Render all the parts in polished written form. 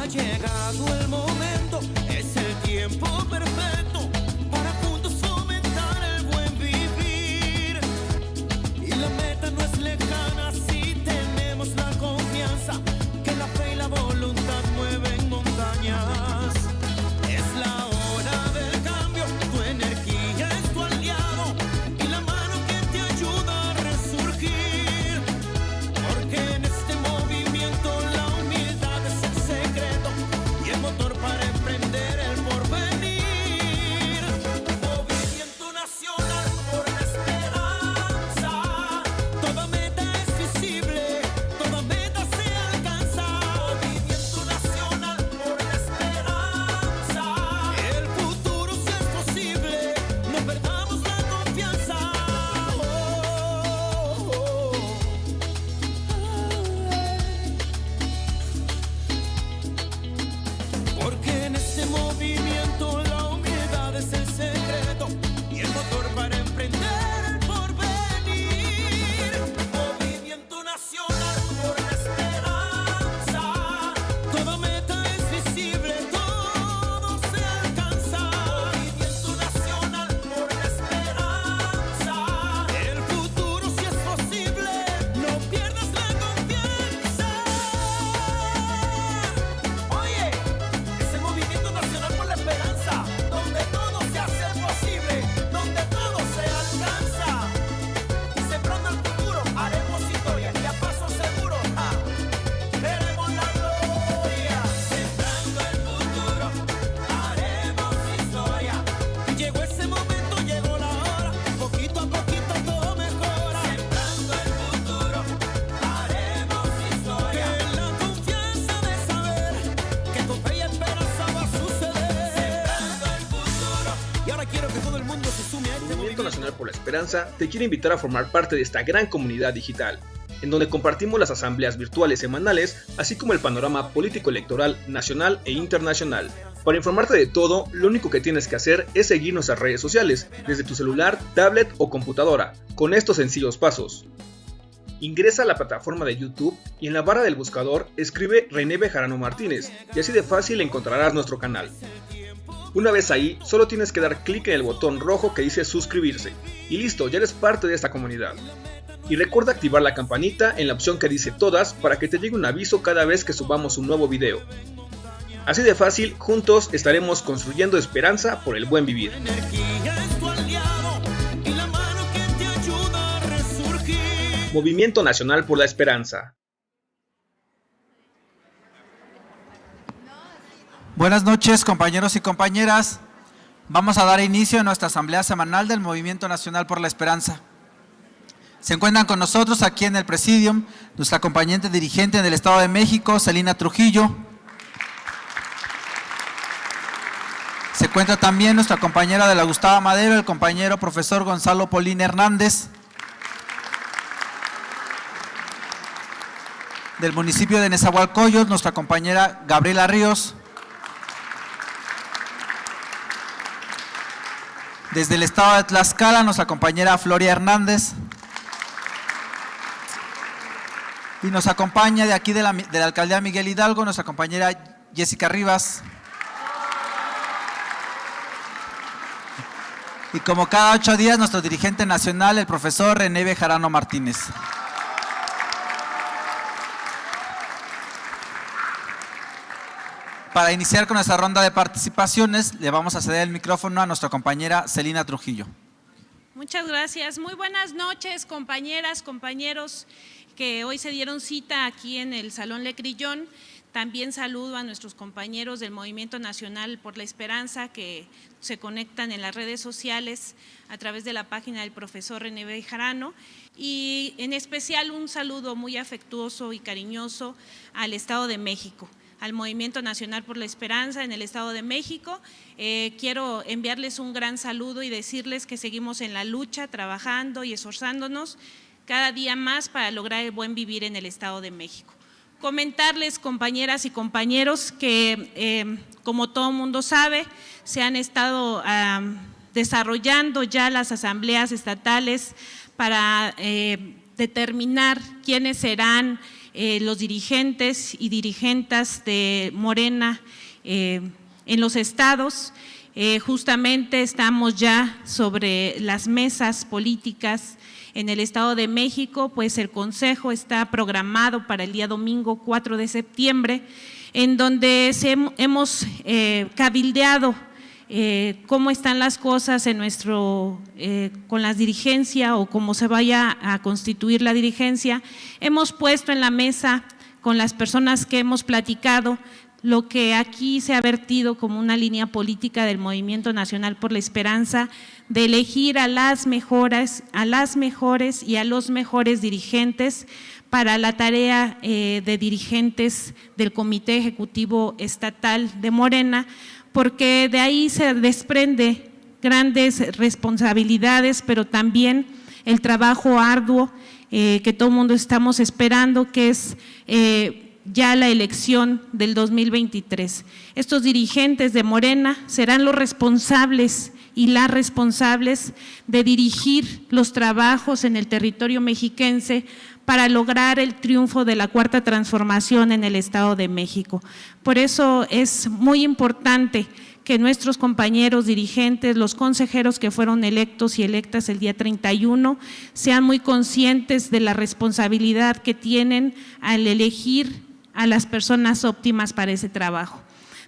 llegado el momento, es el tiempo perfecto para juntos fomentar el buen vivir. Y la meta no es lejana si tenemos la confianza que la fe y la voluntad mueven montañas. Es la hora del cambio, tu energía es tu aliado y la mano que te ayuda a resurgir. Porque en este movimiento la humildad es el secreto y el motor para emprender el porvenir. Movimiento nacional por la esperanza. Toda meta es visible, toda meta se alcanza. Movimiento nacional por la esperanza. El futuro si es posible, no perdamos la confianza. Porque en este movimiento la humildad es el secreto y el motor para emprender el porvenir. Movimiento nacional por la esperanza. Toda meta es visible, todo se alcanza. Movimiento nacional por la esperanza. El futuro si es posible, no pierdas la confianza. Oye, es el movimiento nacional por la esperanza, donde todo se hace posible, donde todo se alcanza. Y sembrando el futuro haremos historia y a paso seguro veremos la gloria. Sembrando el futuro haremos historia. Llegó ese momento, llegó la hora, poquito a poquito todo mejora. Sembrando el futuro haremos historia. Que la confianza de saber que con fe y esperanza va a suceder. Sembrando el futuro. Y ahora quiero que todo el mundo se sume a este Movimiento Nacional por la Esperanza te quiere invitar a formar parte de esta gran comunidad digital, en donde compartimos las asambleas virtuales semanales, así como el panorama político-electoral nacional e internacional. Para informarte de todo, lo único que tienes que hacer es seguir nuestras redes sociales, desde tu celular, tablet o computadora, con estos sencillos pasos. Ingresa a la plataforma de YouTube y en la barra del buscador escribe René Bejarano Martínez y así de fácil encontrarás nuestro canal. Una vez ahí, solo tienes que dar clic en el botón rojo que dice suscribirse y listo, ya eres parte de esta comunidad. Y recuerda activar la campanita en la opción que dice todas para que te llegue un aviso cada vez que subamos un nuevo video. Así de fácil, juntos estaremos construyendo esperanza por el buen vivir. energía es tu aliado y la mano que te ayuda a resurgir. Movimiento Nacional por la Esperanza. Buenas noches, compañeros y compañeras. Vamos a dar inicio a nuestra asamblea semanal del Movimiento Nacional por la Esperanza. Se encuentran con nosotros aquí en el Presidium nuestra acompañante dirigente en el Estado de México, Celina Trujillo. Se encuentra también nuestra compañera de la Gustavo Madero, el compañero profesor Gonzalo Polín Hernández. Del municipio de Nezahualcóyotl, nuestra compañera Gabriela Ríos. Desde el estado de Tlaxcala, nuestra compañera Floria Hernández. Y nos acompaña de aquí de la alcaldía Miguel Hidalgo, nuestra compañera Jessica Rivas. Y como cada 8 días, nuestro dirigente nacional, el profesor René Bejarano Martínez. Para iniciar con nuestra ronda de participaciones, le vamos a ceder el micrófono a nuestra compañera Celina Trujillo. Muchas gracias. Muy buenas noches, compañeras, compañeros que hoy se dieron cita aquí en el Salón Le Crillon. También saludo a nuestros compañeros del Movimiento Nacional por la Esperanza que se conectan en las redes sociales a través de la página del profesor René Bejarano y en especial un saludo muy afectuoso y cariñoso al Estado de México, al Movimiento Nacional por la Esperanza en el Estado de México. Quiero enviarles un gran saludo y decirles que seguimos en la lucha, trabajando y esforzándonos cada día más para lograr el buen vivir en el Estado de México. Comentarles, compañeras y compañeros, que como todo mundo sabe, se han estado desarrollando ya las asambleas estatales para determinar quiénes serán los dirigentes y dirigentas de Morena en los estados. Justamente estamos ya sobre las mesas políticas en el Estado de México, pues el Consejo está programado para el día domingo 4 de septiembre, en donde hemos cabildeado cómo están las cosas en con la dirigencia o cómo se vaya a constituir la dirigencia. Hemos puesto en la mesa con las personas que hemos platicado lo que aquí se ha vertido como una línea política del Movimiento Nacional por la Esperanza, de elegir a las mejores y a los mejores dirigentes para la tarea de dirigentes del Comité Ejecutivo Estatal de Morena, porque de ahí se desprende grandes responsabilidades, pero también el trabajo arduo que todo el mundo estamos esperando, que es ya la elección del 2023. Estos dirigentes de Morena serán los responsables y las responsables de dirigir los trabajos en el territorio mexiquense para lograr el triunfo de la Cuarta Transformación en el Estado de México. Por eso es muy importante que nuestros compañeros dirigentes, los consejeros que fueron electos y electas el día 31, sean muy conscientes de la responsabilidad que tienen al elegir a las personas óptimas para ese trabajo.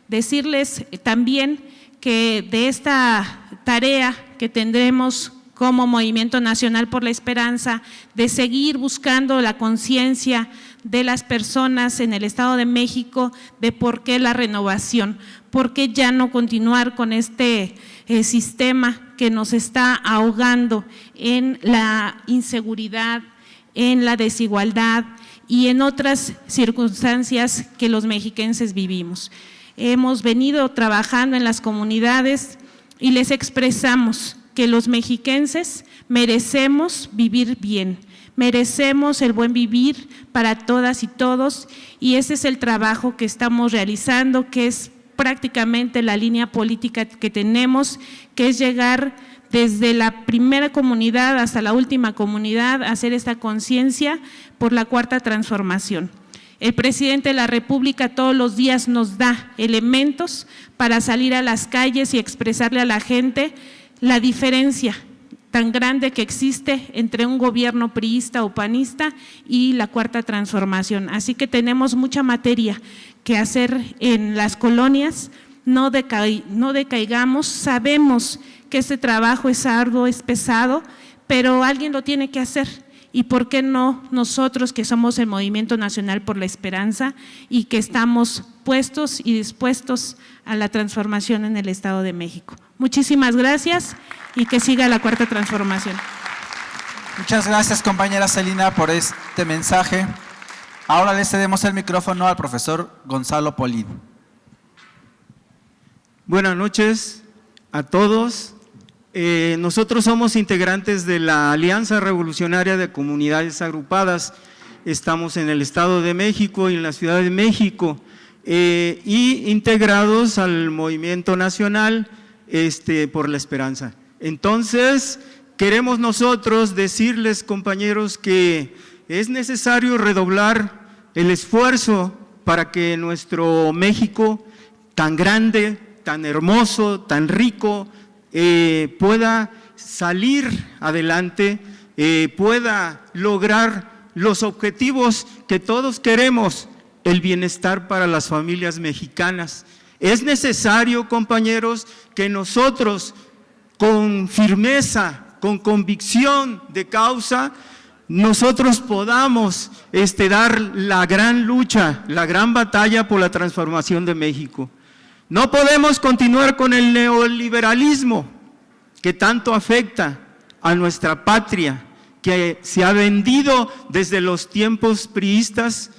Decirles también que de esta tarea que tendremos como Movimiento Nacional por la Esperanza, de seguir buscando la conciencia de las personas en el Estado de México de por qué la renovación, por qué ya no continuar con este sistema que nos está ahogando en la inseguridad, en la desigualdad y en otras circunstancias que los mexiquenses vivimos. Hemos venido trabajando en las comunidades y les expresamos que los mexiquenses merecemos vivir bien, merecemos el buen vivir para todas y todos, y ese es el trabajo que estamos realizando, que es prácticamente la línea política que tenemos, que es llegar desde la primera comunidad hasta la última comunidad, hacer esta conciencia por la Cuarta Transformación. El presidente de la República todos los días nos da elementos para salir a las calles y expresarle a la gente la diferencia tan grande que existe entre un gobierno priista o panista y la Cuarta Transformación. Así que tenemos mucha materia que hacer en las colonias, no decaigamos, sabemos que este trabajo es arduo, es pesado, pero alguien lo tiene que hacer. ¿Y por qué no nosotros, que somos el Movimiento Nacional por la Esperanza y que estamos puestos y dispuestos a la transformación en el Estado de México? Muchísimas gracias y que siga la Cuarta Transformación. Muchas gracias, compañera Celina, por este mensaje. Ahora le cedemos el micrófono al profesor Gonzalo Polín. Buenas noches a todos. Nosotros somos integrantes de la Alianza Revolucionaria de Comunidades Agrupadas. Estamos en el Estado de México y en la Ciudad de México y integrados al Movimiento Nacional por la Esperanza. Entonces, queremos nosotros decirles, compañeros, que es necesario redoblar el esfuerzo para que nuestro México tan grande, tan hermoso, tan rico, pueda salir adelante, pueda lograr los objetivos que todos queremos, el bienestar para las familias mexicanas. Es necesario, compañeros, que nosotros con firmeza, con convicción de causa, nosotros podamos dar la gran lucha, la gran batalla por la transformación de México. No podemos continuar con el neoliberalismo que tanto afecta a nuestra patria, que se ha vendido desde los tiempos priistas,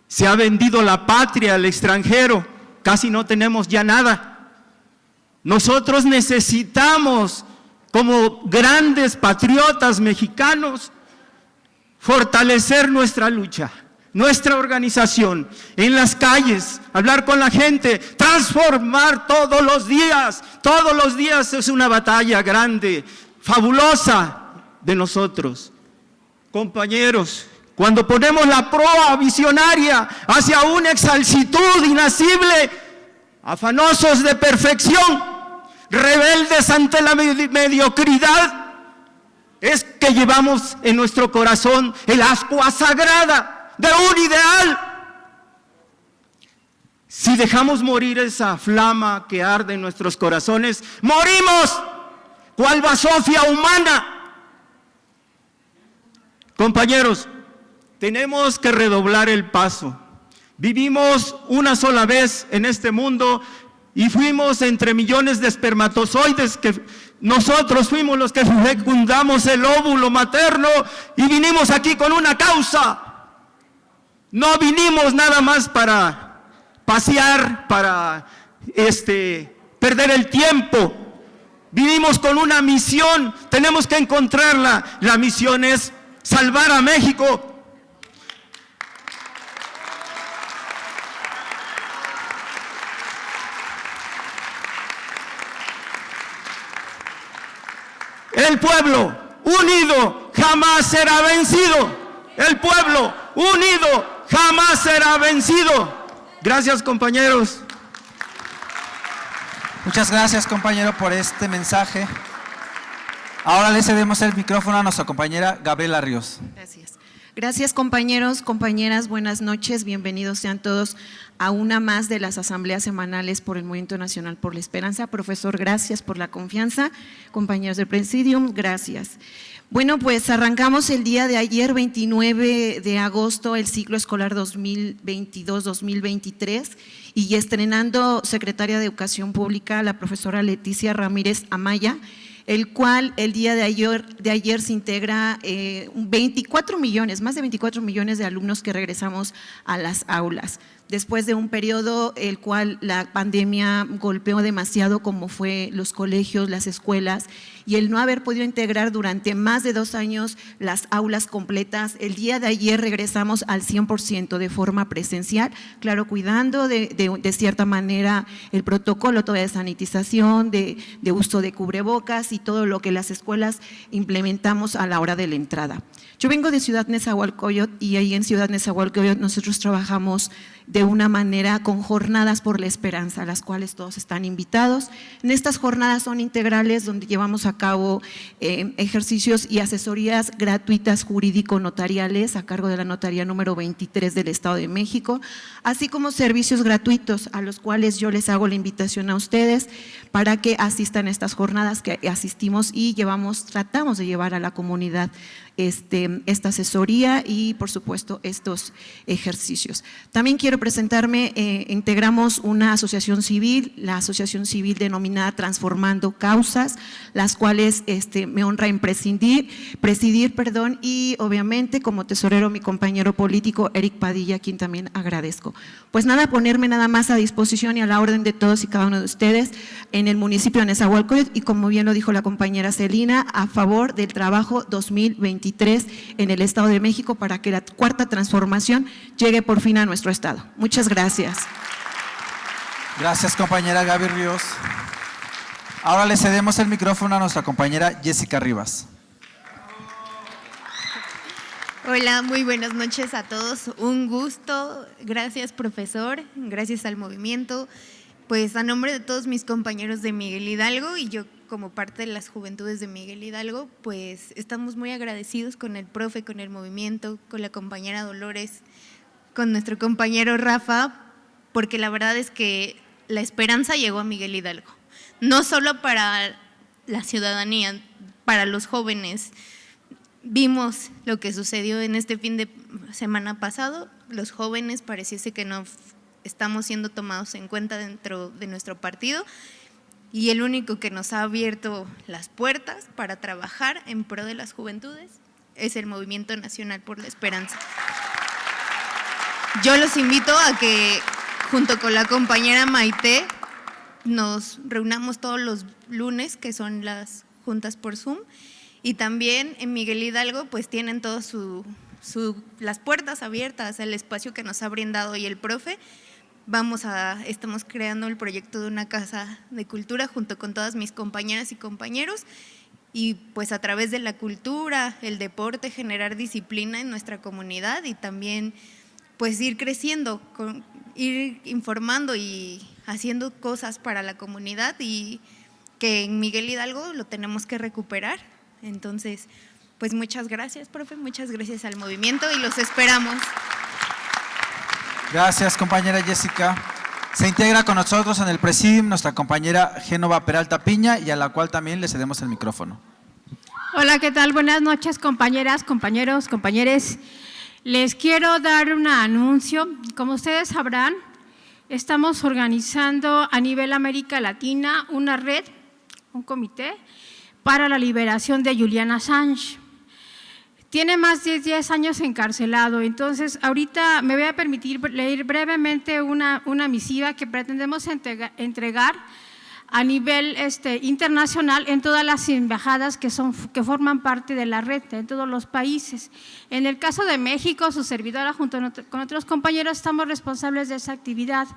se ha vendido la patria al extranjero, casi no tenemos ya nada. Nosotros necesitamos, como grandes patriotas mexicanos, fortalecer nuestra lucha, nuestra organización, en las calles, hablar con la gente, transformar todos los días es una batalla grande, fabulosa de nosotros. Compañeros, cuando ponemos la proa visionaria hacia una exaltitud inacible, afanosos de perfección, rebeldes ante la mediocridad, es que llevamos en nuestro corazón el ascua sagrada de un ideal. Si dejamos morir esa flama que arde en nuestros corazones, morimos cual basofia humana. Compañeros, tenemos que redoblar el paso. Vivimos una sola vez en este mundo y fuimos entre millones de espermatozoides que nosotros fuimos los que fecundamos el óvulo materno y vinimos aquí con una causa. No vinimos nada más para pasear, para perder el tiempo. Vinimos con una misión, tenemos que encontrarla. La misión es salvar a México. El pueblo unido jamás será vencido. El pueblo unido jamás será vencido. Gracias, compañeros. Muchas gracias, compañero, por este mensaje. Ahora le cedemos el micrófono a nuestra compañera Gabriela Ríos. Gracias. Gracias, compañeros, compañeras, buenas noches, bienvenidos sean todos a una más de las asambleas semanales por el Movimiento Nacional por la Esperanza. Profesor, gracias por la confianza. Compañeros del Presidium, gracias. Bueno, pues arrancamos el día de ayer, 29 de agosto, el ciclo escolar 2022-2023 y estrenando secretaria de Educación Pública, la profesora Leticia Ramírez Amaya, el cual el día de ayer se integra 24 millones, más de 24 millones de alumnos que regresamos a las aulas. Después de un periodo el cual la pandemia golpeó demasiado, como fue los colegios, las escuelas, y el no haber podido integrar durante más de 2 años las aulas completas, el día de ayer regresamos al 100% de forma presencial, claro, cuidando de cierta manera el protocolo de sanitización, de uso de cubrebocas y todo lo que las escuelas implementamos a la hora de la entrada. Yo vengo de Ciudad Nezahualcóyotl y ahí en Ciudad Nezahualcóyotl nosotros trabajamos de una manera con jornadas por la esperanza, a las cuales todos están invitados. En estas jornadas son integrales donde llevamos a cabo ejercicios y asesorías gratuitas jurídico-notariales a cargo de la notaría número 23 del Estado de México, así como servicios gratuitos a los cuales yo les hago la invitación a ustedes para que asistan a estas jornadas que asistimos y tratamos de llevar a la comunidad esta asesoría y por supuesto estos ejercicios. También quiero presentarme, integramos una asociación civil, la asociación civil denominada Transformando Causas, las cuales me honra en presidir, y obviamente como tesorero mi compañero político Eric Padilla, a quien también agradezco. Pues nada, ponerme nada más a disposición y a la orden de todos y cada uno de ustedes en el municipio de Nezahualcóyotl y como bien lo dijo la compañera Celina, a favor del trabajo 2023 en el Estado de México para que la cuarta transformación llegue por fin a nuestro Estado. Muchas gracias. Gracias, compañera Gaby Ríos. Ahora le cedemos el micrófono a nuestra compañera Jessica Rivas. Hola, muy buenas noches a todos. Un gusto. Gracias, profesor. Gracias al movimiento. Pues a nombre de todos mis compañeros de Miguel Hidalgo y yo como parte de las juventudes de Miguel Hidalgo, pues estamos muy agradecidos con el profe, con el movimiento, con la compañera Dolores, con nuestro compañero Rafa, porque la verdad es que la esperanza llegó a Miguel Hidalgo. No solo para la ciudadanía, para los jóvenes. Vimos lo que sucedió en este fin de semana pasado, los jóvenes pareciese que no estamos siendo tomados en cuenta dentro de nuestro partido y el único que nos ha abierto las puertas para trabajar en pro de las juventudes es el Movimiento Nacional por la Esperanza. Yo los invito a que junto con la compañera Maite nos reunamos todos los lunes, que son las juntas por Zoom, y también en Miguel Hidalgo pues tienen todas las puertas abiertas, el espacio que nos ha brindado hoy el profe. Estamos creando el proyecto de una casa de cultura junto con todas mis compañeras y compañeros y pues a través de la cultura, el deporte, generar disciplina en nuestra comunidad y también pues ir creciendo, ir informando y haciendo cosas para la comunidad, y que en Miguel Hidalgo lo tenemos que recuperar. Entonces, pues muchas gracias, profe, muchas gracias al movimiento y los esperamos. Gracias, compañera Jessica. Se integra con nosotros en el presidium nuestra compañera Génova Peralta Piña, y a la cual también le cedemos el micrófono. Hola, ¿qué tal? Buenas noches, compañeras, compañeros, compañeres. Les quiero dar un anuncio. Como ustedes sabrán, estamos organizando a nivel América Latina una red, un comité para la liberación de Julian Assange. Tiene más de 10 años encarcelado, entonces ahorita me voy a permitir leer brevemente una misiva que pretendemos entregar a nivel internacional en todas las embajadas que forman parte de la red, en todos los países. En el caso de México, su servidora junto con otros compañeros estamos responsables de esa actividad,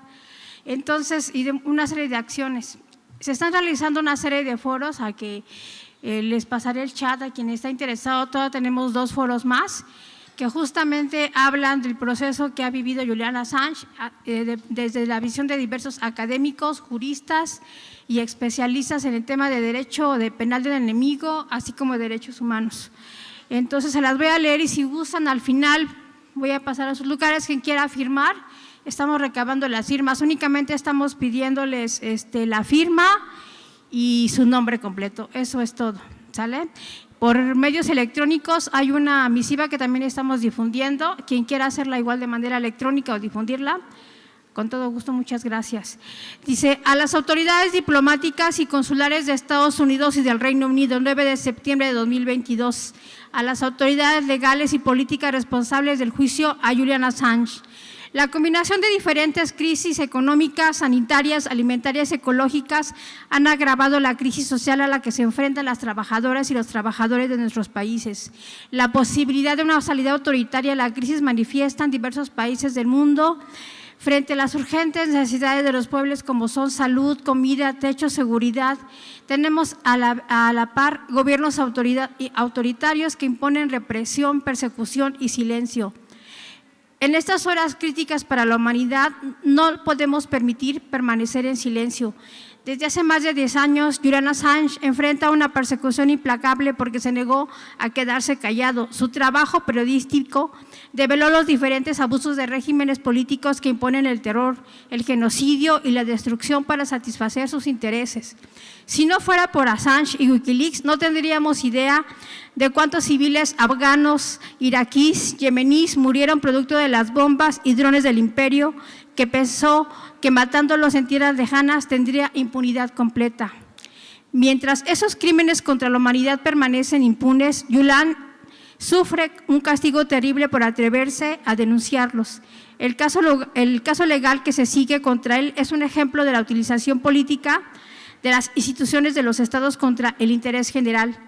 entonces, y de una serie de acciones. Se están realizando una serie de foros a que les pasaré el chat a quien está interesado. Todavía tenemos 2 foros más que justamente hablan del proceso que ha vivido Julian Assange desde la visión de diversos académicos, juristas y especialistas en el tema de derecho de penal del enemigo, así como de derechos humanos. Entonces se las voy a leer y si gustan al final voy a pasar a sus lugares. Quien quiera firmar, estamos recabando las firmas, únicamente estamos pidiéndoles la firma y su nombre completo, eso es todo, ¿sale? Por medios electrónicos hay una misiva que también estamos difundiendo, quien quiera hacerla igual de manera electrónica o difundirla, con todo gusto, muchas gracias. Dice, a las autoridades diplomáticas y consulares de Estados Unidos y del Reino Unido, 9 de septiembre de 2022, a las autoridades legales y políticas responsables del juicio a Julian Assange. La combinación de diferentes crisis económicas, sanitarias, alimentarias, ecológicas han agravado la crisis social a la que se enfrentan las trabajadoras y los trabajadores de nuestros países. La posibilidad de una salida autoritaria a la crisis manifiesta en diversos países del mundo frente a las urgentes necesidades de los pueblos como son salud, comida, techo, seguridad. Tenemos a la par gobiernos autoritarios que imponen represión, persecución y silencio. En estas horas críticas para la humanidad no podemos permitir permanecer en silencio. Desde hace más de 10 años, Julian Assange enfrenta una persecución implacable porque se negó a quedarse callado. Su trabajo periodístico develó los diferentes abusos de regímenes políticos que imponen el terror, el genocidio y la destrucción para satisfacer sus intereses. Si no fuera por Assange y Wikileaks, no tendríamos idea de cuántos civiles afganos, iraquíes, yemeníes murieron producto de las bombas y drones del imperio que pensó que matándolos en tierras lejanas tendría impunidad completa. Mientras esos crímenes contra la humanidad permanecen impunes, Julian sufre un castigo terrible por atreverse a denunciarlos. El caso legal que se sigue contra él es un ejemplo de la utilización política de las instituciones de los estados contra el interés general.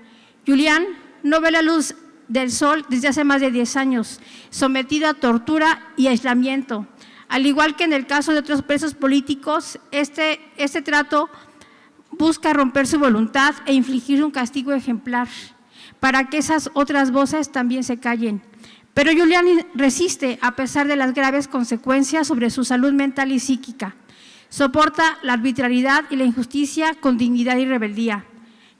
Julian no ve la luz del sol desde hace más de 10 años, sometido a tortura y aislamiento. Al igual que en el caso de otros presos políticos, este trato busca romper su voluntad e infligir un castigo ejemplar para que esas otras voces también se callen. Pero Julian resiste a pesar de las graves consecuencias sobre su salud mental y psíquica. Soporta la arbitrariedad y la injusticia con dignidad y rebeldía.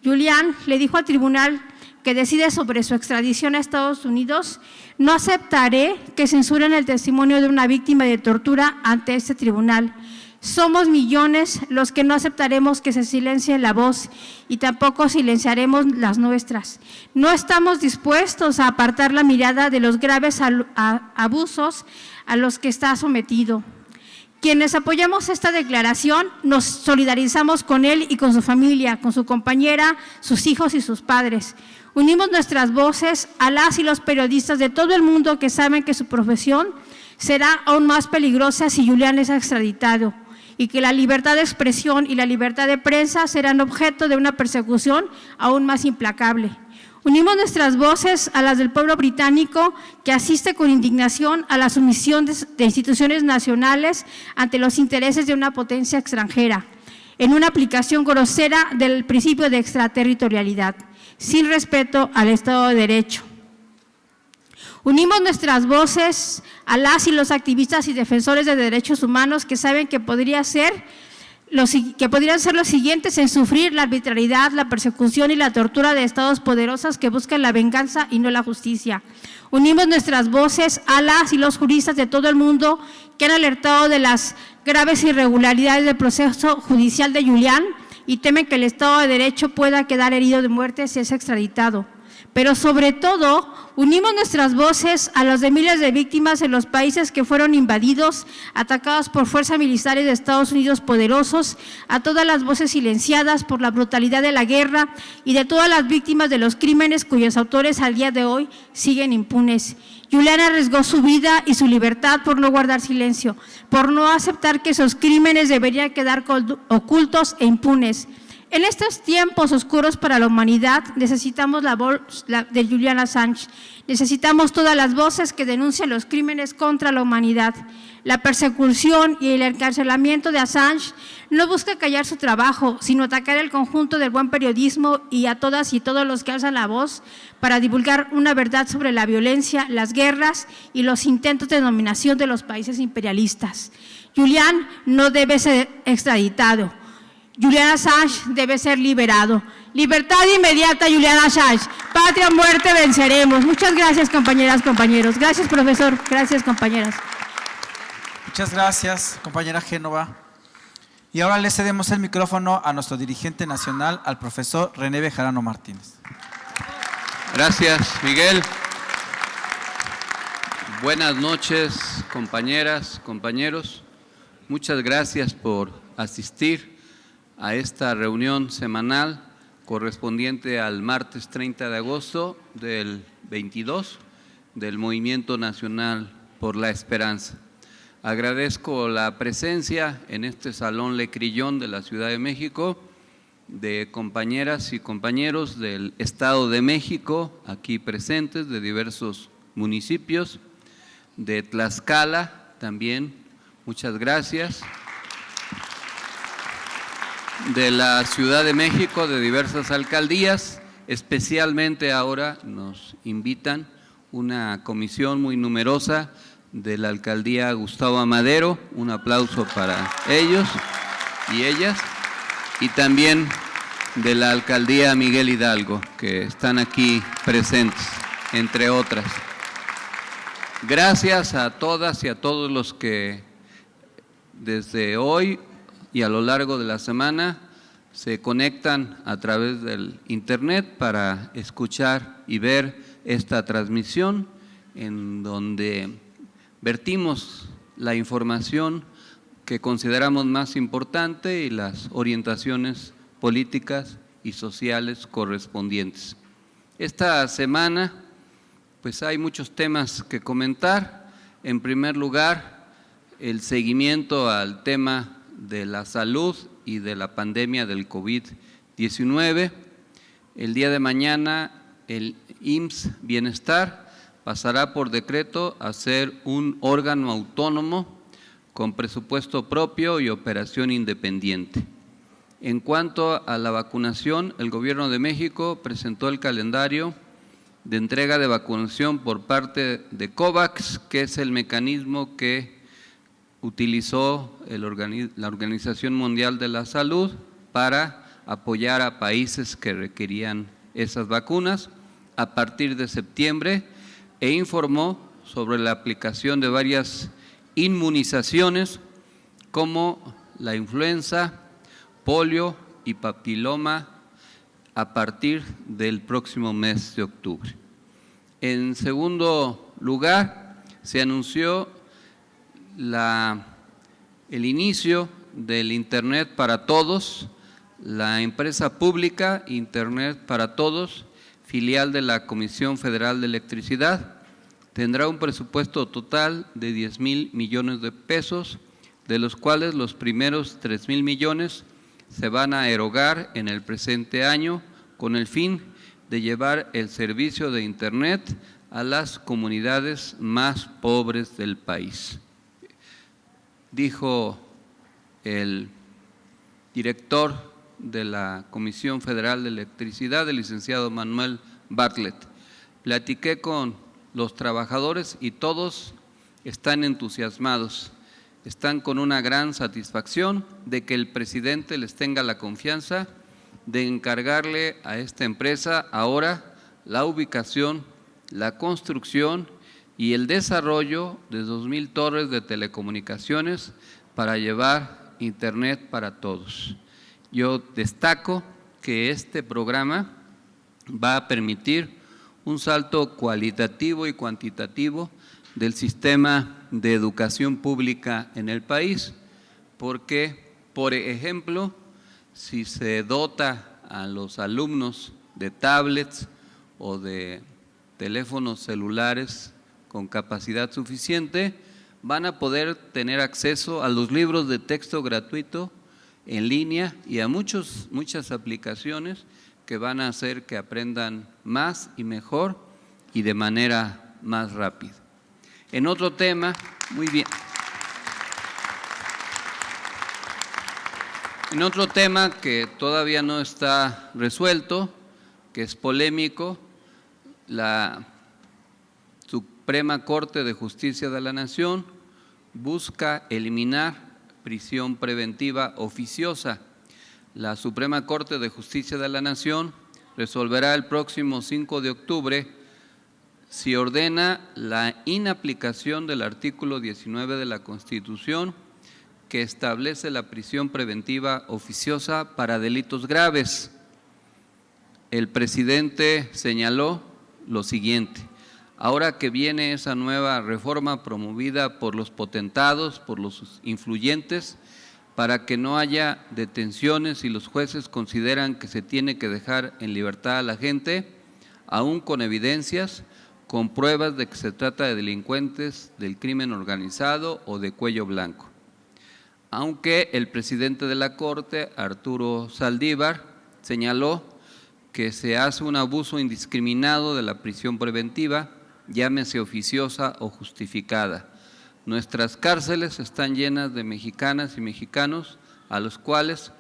Julian le dijo al tribunal que decide sobre su extradición a Estados Unidos: no aceptaré que censuren el testimonio de una víctima de tortura ante este tribunal. Somos millones los que no aceptaremos que se silencie la voz y tampoco silenciaremos las nuestras. No estamos dispuestos a apartar la mirada de los graves abusos a los que está sometido. Quienes apoyamos esta declaración nos solidarizamos con él y con su familia, con su compañera, sus hijos y sus padres. Unimos nuestras voces a las y los periodistas de todo el mundo que saben que su profesión será aún más peligrosa si Julian es extraditado y que la libertad de expresión y la libertad de prensa serán objeto de una persecución aún más implacable. Unimos nuestras voces a las del pueblo británico que asiste con indignación a la sumisión de instituciones nacionales ante los intereses de una potencia extranjera, en una aplicación grosera del principio de extraterritorialidad. sin respeto al Estado de Derecho. Unimos nuestras voces a las y los activistas y defensores de derechos humanos que saben que podrían ser los siguientes en sufrir la arbitrariedad, la persecución y la tortura de estados poderosos que buscan la venganza y no la justicia. Unimos nuestras voces a las y los juristas de todo el mundo que han alertado de las graves irregularidades del proceso judicial de Julián y temen que el Estado de Derecho pueda quedar herido de muerte si es extraditado. Pero sobre todo, unimos nuestras voces a los de miles de víctimas en los países que fueron invadidos, atacados por fuerzas militares de Estados Unidos poderosos, a todas las voces silenciadas por la brutalidad de la guerra y de todas las víctimas de los crímenes cuyos autores al día de hoy siguen impunes. Julián arriesgó su vida y su libertad por no guardar silencio, por no aceptar que sus crímenes deberían quedar ocultos e impunes. En estos tiempos oscuros para la humanidad necesitamos la voz de Julian Assange, necesitamos todas las voces que denuncian los crímenes contra la humanidad. La persecución y el encarcelamiento de Assange no busca callar su trabajo, sino atacar el conjunto del buen periodismo y a todas y todos los que alzan la voz para divulgar una verdad sobre la violencia, las guerras y los intentos de dominación de los países imperialistas. Julian no debe ser extraditado. Julian Assange debe ser liberado. Libertad inmediata, Julian Assange. Patria o muerte venceremos. Muchas gracias, compañeras, compañeros. Gracias, profesor. Gracias, compañeras. Muchas gracias, compañera Génova. Y ahora le cedemos el micrófono a nuestro dirigente nacional, al profesor René Bejarano Martínez. Gracias, Miguel. Buenas noches, compañeras, compañeros. Muchas gracias por asistir a esta reunión semanal correspondiente al martes 30 de agosto del 22 del Movimiento Nacional por la Esperanza. Agradezco la presencia en este Salón Le Crillon de la Ciudad de México de compañeras y compañeros del Estado de México aquí presentes, de diversos municipios, de Tlaxcala también, muchas gracias, de la Ciudad de México, de diversas alcaldías, especialmente ahora nos invitan una comisión muy numerosa de la alcaldía Gustavo Amadero, un aplauso para ellos y ellas, y también de la alcaldía Miguel Hidalgo, que están aquí presentes, entre otras. Gracias a todas y a todos los que desde hoy y a lo largo de la semana se conectan a través del internet para escuchar y ver esta transmisión en donde vertimos la información que consideramos más importante y las orientaciones políticas y sociales correspondientes. Esta semana pues hay muchos temas que comentar. En primer lugar, el seguimiento al tema de la salud y de la pandemia del COVID-19. El día de mañana el IMSS Bienestar pasará por decreto a ser un órgano autónomo con presupuesto propio y operación independiente. En cuanto a la vacunación, el Gobierno de México presentó el calendario de entrega de vacunación por parte de COVAX, que es el mecanismo que utilizó la Organización Mundial de la Salud para apoyar a países que requerían esas vacunas a partir de septiembre e informó sobre la aplicación de varias inmunizaciones como la influenza, polio y papiloma a partir del próximo mes de octubre. En segundo lugar, se anunció el inicio del Internet para Todos, la empresa pública Internet para Todos, filial de la Comisión Federal de Electricidad, tendrá un presupuesto total de 10,000 millones de pesos, de los cuales los primeros 3,000 millones se van a erogar en el presente año con el fin de llevar el servicio de Internet a las comunidades más pobres del país. Dijo el director de la Comisión Federal de Electricidad, el licenciado Manuel Bartlett. Platiqué con los trabajadores y todos están entusiasmados, están con una gran satisfacción de que el presidente les tenga la confianza de encargarle a esta empresa ahora la ubicación, la construcción y el desarrollo de 2,000 torres de telecomunicaciones para llevar Internet para todos. Yo destaco que este programa va a permitir un salto cualitativo y cuantitativo del sistema de educación pública en el país, porque, por ejemplo, si se dota a los alumnos de tablets o de teléfonos celulares con capacidad suficiente, van a poder tener acceso a los libros de texto gratuito en línea y a muchas aplicaciones que van a hacer que aprendan más y mejor y de manera más rápida. En otro tema, muy bien. En otro tema que todavía no está resuelto, que es polémico, la Suprema Corte de Justicia de la Nación busca eliminar prisión preventiva oficiosa. La Suprema Corte de Justicia de la Nación resolverá el próximo 5 de octubre si ordena la inaplicación del artículo 19 de la Constitución que establece la prisión preventiva oficiosa para delitos graves. El presidente señaló lo siguiente: ahora que viene esa nueva reforma promovida por los potentados, por los influyentes, para que no haya detenciones y los jueces consideran que se tiene que dejar en libertad a la gente, aún con evidencias, con pruebas de que se trata de delincuentes del crimen organizado o de cuello blanco. Aunque el presidente de la Corte, Arturo Saldívar, señaló que se hace un abuso indiscriminado de la prisión preventiva, llámese oficiosa o justificada. Nuestras cárceles están llenas de mexicanas y mexicanos a los cuales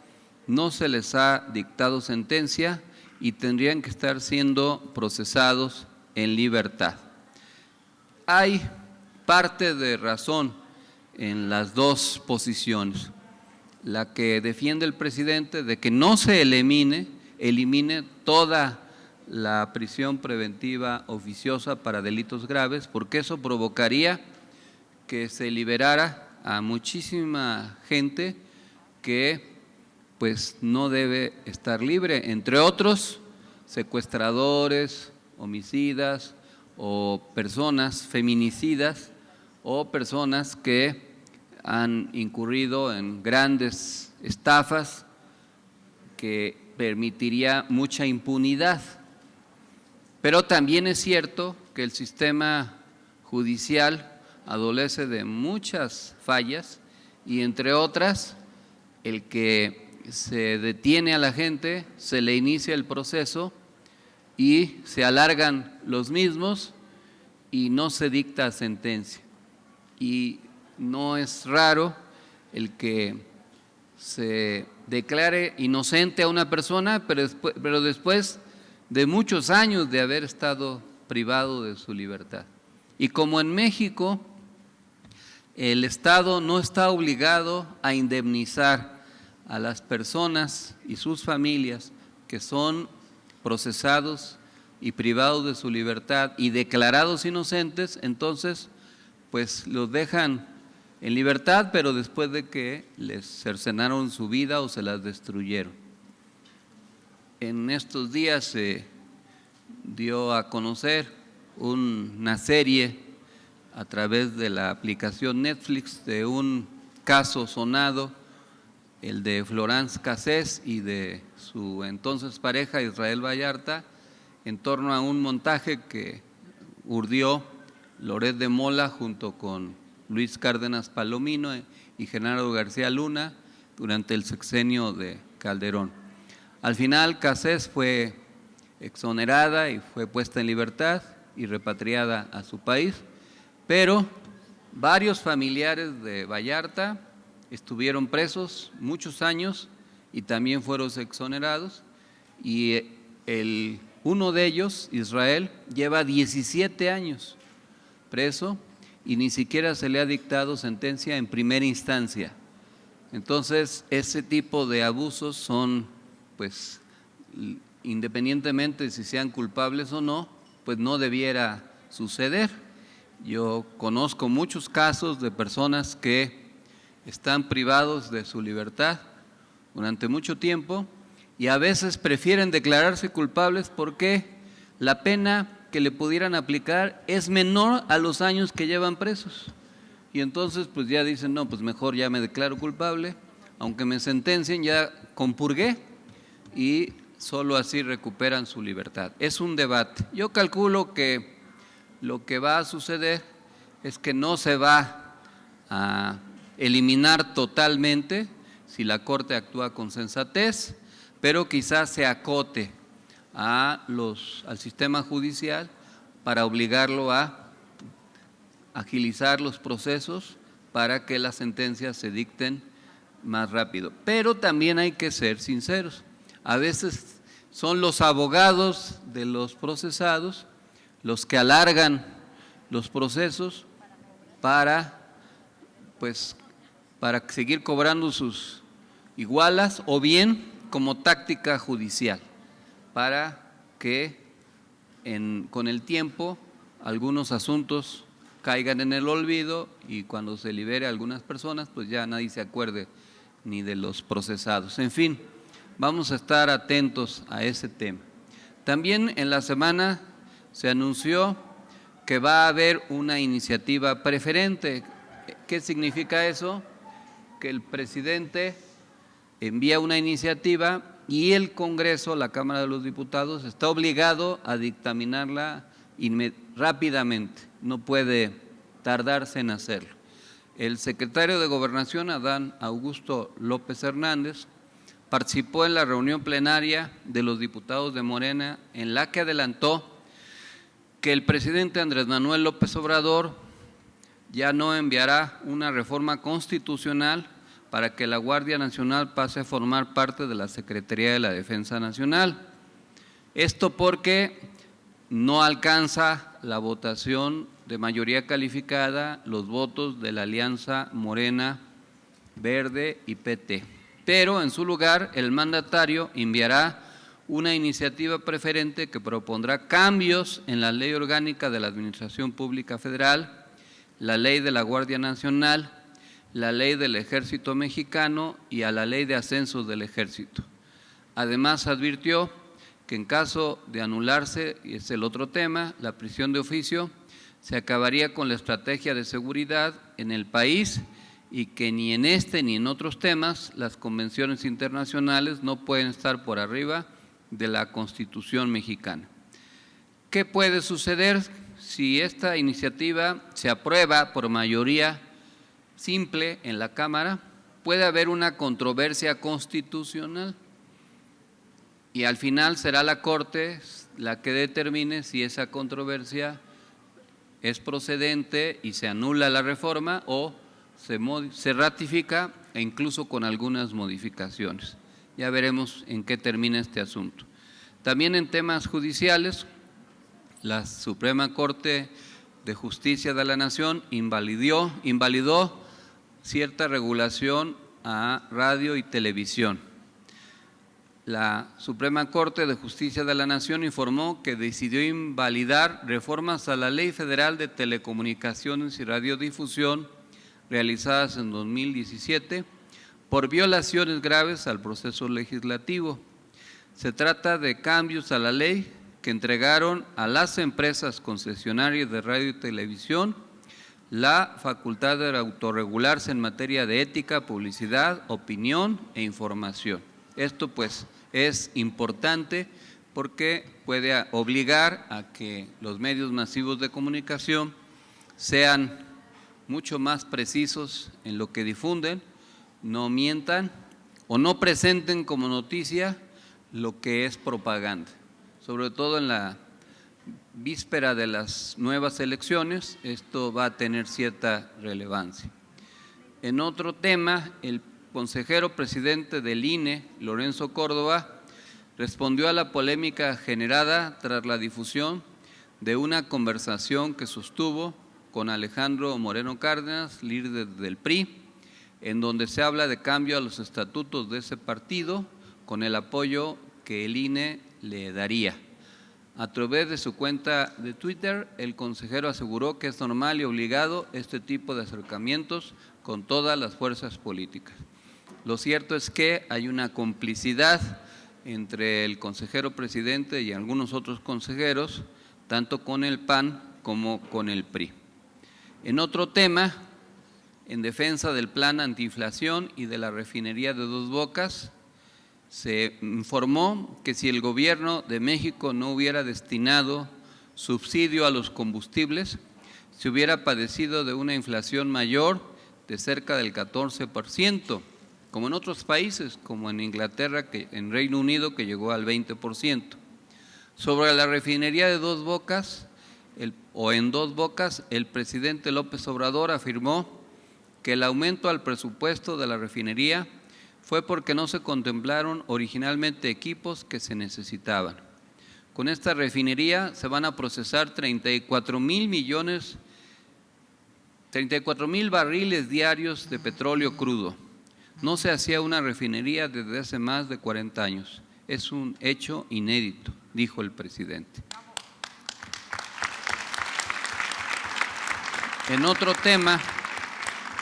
no se les ha dictado sentencia y tendrían que estar siendo procesados en libertad. Hay parte de razón en las dos posiciones. La que defiende el presidente de que no se elimine toda la prisión preventiva oficiosa para delitos graves, porque eso provocaría que se liberara a muchísima gente que pues no debe estar libre, entre otros secuestradores, homicidas o personas feminicidas o personas que han incurrido en grandes estafas que permitiría mucha impunidad. Pero también es cierto que el sistema judicial adolece de muchas fallas y entre otras el que se detiene a la gente, se le inicia el proceso y se alargan los mismos y no se dicta sentencia. Y no es raro el que se declare inocente a una persona, pero después de muchos años de haber estado privado de su libertad. Y como en México el Estado no está obligado a indemnizar a las personas y sus familias que son procesados y privados de su libertad y declarados inocentes, entonces pues los dejan en libertad, pero después de que les cercenaron su vida o se las destruyeron. En estos días se dio a conocer una serie a través de la aplicación Netflix de un caso sonado, el de Florence Cassés y de su entonces pareja Israel Vallarta, en torno a un montaje que urdió Loret de Mola junto con Luis Cárdenas Palomino y Genaro García Luna durante el sexenio de Calderón. Al final Cassés fue exonerada y fue puesta en libertad y repatriada a su país, pero varios familiares de Vallarta estuvieron presos muchos años y también fueron exonerados, y uno de ellos, Israel, lleva 17 años preso y ni siquiera se le ha dictado sentencia en primera instancia. Entonces, ese tipo de abusos son, pues, independientemente de si sean culpables o no, pues no debiera suceder. Yo conozco muchos casos de personas que están privados de su libertad durante mucho tiempo y a veces prefieren declararse culpables porque la pena que le pudieran aplicar es menor a los años que llevan presos. Y entonces pues ya dicen, no, pues mejor ya me declaro culpable, aunque me sentencien, ya compurgué, y solo así recuperan su libertad. Es un debate. Yo calculo que lo que va a suceder es que no se va a eliminar totalmente si la Corte actúa con sensatez, pero quizás se acote al sistema judicial para obligarlo a agilizar los procesos para que las sentencias se dicten más rápido. Pero también hay que ser sinceros. A veces son los abogados de los procesados los que alargan los procesos para seguir cobrando sus igualas, o bien como táctica judicial, para que con el tiempo algunos asuntos caigan en el olvido y cuando se libere a algunas personas, pues ya nadie se acuerde ni de los procesados. En fin, vamos a estar atentos a ese tema. También en la semana se anunció que va a haber una iniciativa preferente. ¿Qué significa eso? Que el presidente envía una iniciativa y el Congreso, la Cámara de los Diputados, está obligado a dictaminarla rápidamente, no puede tardarse en hacerlo. El secretario de Gobernación, Adán Augusto López Hernández, participó en la reunión plenaria de los diputados de Morena, en la que adelantó que el presidente Andrés Manuel López Obrador ya no enviará una reforma constitucional para que la Guardia Nacional pase a formar parte de la Secretaría de la Defensa Nacional. Esto porque no alcanza la votación de mayoría calificada, los votos de la alianza Morena, Verde y PT. Pero en su lugar el mandatario enviará una iniciativa preferente que propondrá cambios en la Ley Orgánica de la Administración Pública Federal, la Ley de la Guardia Nacional, la Ley del Ejército Mexicano y a la Ley de Ascensos del Ejército. Además advirtió que en caso de anularse, y es el otro tema, la prisión de oficio, se acabaría con la estrategia de seguridad en el país y que ni en este ni en otros temas las convenciones internacionales no pueden estar por arriba de la Constitución mexicana. ¿Qué puede suceder si esta iniciativa se aprueba por mayoría simple en la Cámara? Puede haber una controversia constitucional y al final será la Corte la que determine si esa controversia es procedente y se anula la reforma o se ratifica, e incluso con algunas modificaciones. Ya veremos en qué termina este asunto. También en temas judiciales, la Suprema Corte de Justicia de la Nación invalidó cierta regulación a radio y televisión. La Suprema Corte de Justicia de la Nación informó que decidió invalidar reformas a la Ley Federal de Telecomunicaciones y Radiodifusión realizadas en 2017 por violaciones graves al proceso legislativo. Se trata de cambios a la ley que entregaron a las empresas concesionarias de radio y televisión la facultad de autorregularse en materia de ética, publicidad, opinión e información. Esto pues es importante porque puede obligar a que los medios masivos de comunicación sean mucho más precisos en lo que difunden, no mientan o no presenten como noticia lo que es propaganda. Sobre todo en la víspera de las nuevas elecciones, esto va a tener cierta relevancia. En otro tema, el consejero presidente del INE, Lorenzo Córdoba, respondió a la polémica generada tras la difusión de una conversación que sostuvo con Alejandro Moreno Cárdenas, líder del PRI, en donde se habla de cambio a los estatutos de ese partido con el apoyo que el INE le daría. A través de su cuenta de Twitter, el consejero aseguró que es normal y obligado este tipo de acercamientos con todas las fuerzas políticas. Lo cierto es que hay una complicidad entre el consejero presidente y algunos otros consejeros, tanto con el PAN como con el PRI. En otro tema, en defensa del plan antiinflación y de la refinería de Dos Bocas, se informó que si el gobierno de México no hubiera destinado subsidio a los combustibles, se hubiera padecido de una inflación mayor de cerca del 14%, como en otros países, como en Inglaterra, en Reino Unido, que llegó al 20%. Sobre la refinería de Dos Bocas, en Dos Bocas, el presidente López Obrador afirmó que el aumento al presupuesto de la refinería fue porque no se contemplaron originalmente equipos que se necesitaban. Con esta refinería se van a procesar 34,000 barriles diarios de petróleo crudo. No se hacía una refinería desde hace más de 40 años. Es un hecho inédito, dijo el presidente. En otro tema,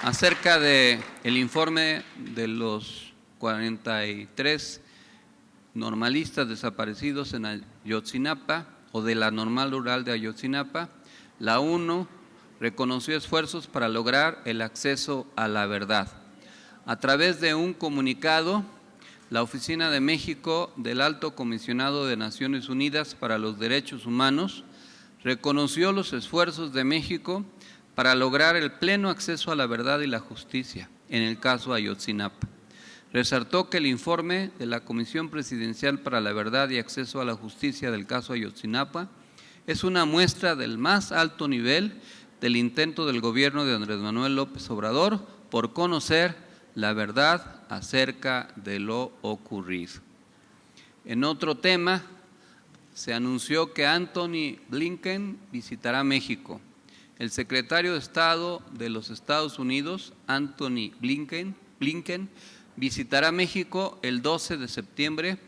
acerca del informe de los 43 normalistas desaparecidos en Ayotzinapa o de la normal rural de Ayotzinapa, la ONU reconoció esfuerzos para lograr el acceso a la verdad. A través de un comunicado, la Oficina de México del Alto Comisionado de Naciones Unidas para los Derechos Humanos reconoció los esfuerzos de México para lograr el pleno acceso a la verdad y la justicia en el caso Ayotzinapa. Resaltó que el informe de la Comisión Presidencial para la Verdad y Acceso a la Justicia del caso Ayotzinapa es una muestra del más alto nivel del intento del gobierno de Andrés Manuel López Obrador por conocer la verdad acerca de lo ocurrido. En otro tema, se anunció que Antony Blinken visitará México. El secretario de Estado de los Estados Unidos, Antony Blinken, visitará México el 12 de septiembre,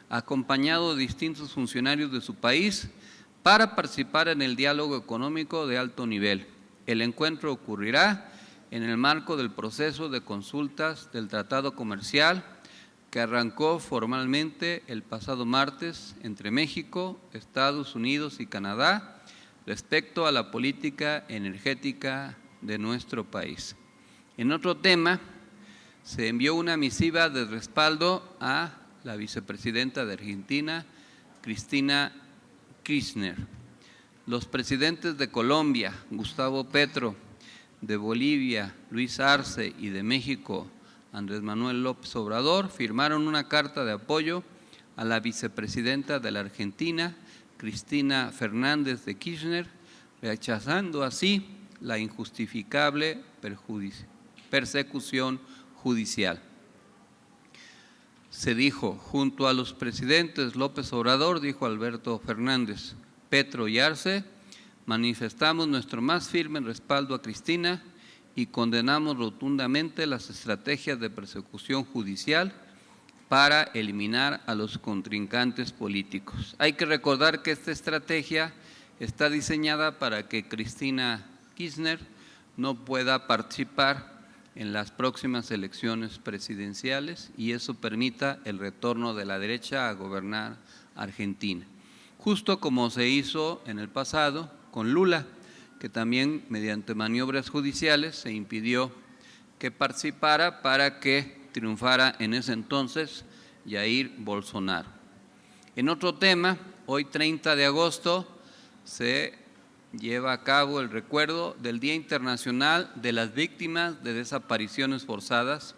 acompañado de distintos funcionarios de su país, para participar en el diálogo económico de alto nivel. El encuentro ocurrirá en el marco del proceso de consultas del Tratado Comercial que arrancó formalmente el pasado martes entre México, Estados Unidos y Canadá respecto a la política energética de nuestro país. En otro tema, se envió una misiva de respaldo a la vicepresidenta de Argentina, Cristina Kirchner. Los presidentes de Colombia, Gustavo Petro, de Bolivia, Luis Arce, y de México, Andrés Manuel López Obrador, firmaron una carta de apoyo a la vicepresidenta de la Argentina, Cristina Fernández de Kirchner, rechazando así la injustificable persecución judicial. Se dijo, junto a los presidentes López Obrador, dijo Alberto Fernández, Petro y Arce, manifestamos nuestro más firme respaldo a Cristina y condenamos rotundamente las estrategias de persecución judicial para eliminar a los contrincantes políticos. Hay que recordar que esta estrategia está diseñada para que Cristina Kirchner no pueda participar en las próximas elecciones presidenciales y eso permita el retorno de la derecha a gobernar Argentina. Justo como se hizo en el pasado con Lula, que también mediante maniobras judiciales se impidió que participara para que triunfara en ese entonces Jair Bolsonaro. En otro tema, hoy 30 de agosto se lleva a cabo el recuerdo del Día Internacional de las Víctimas de Desapariciones Forzadas.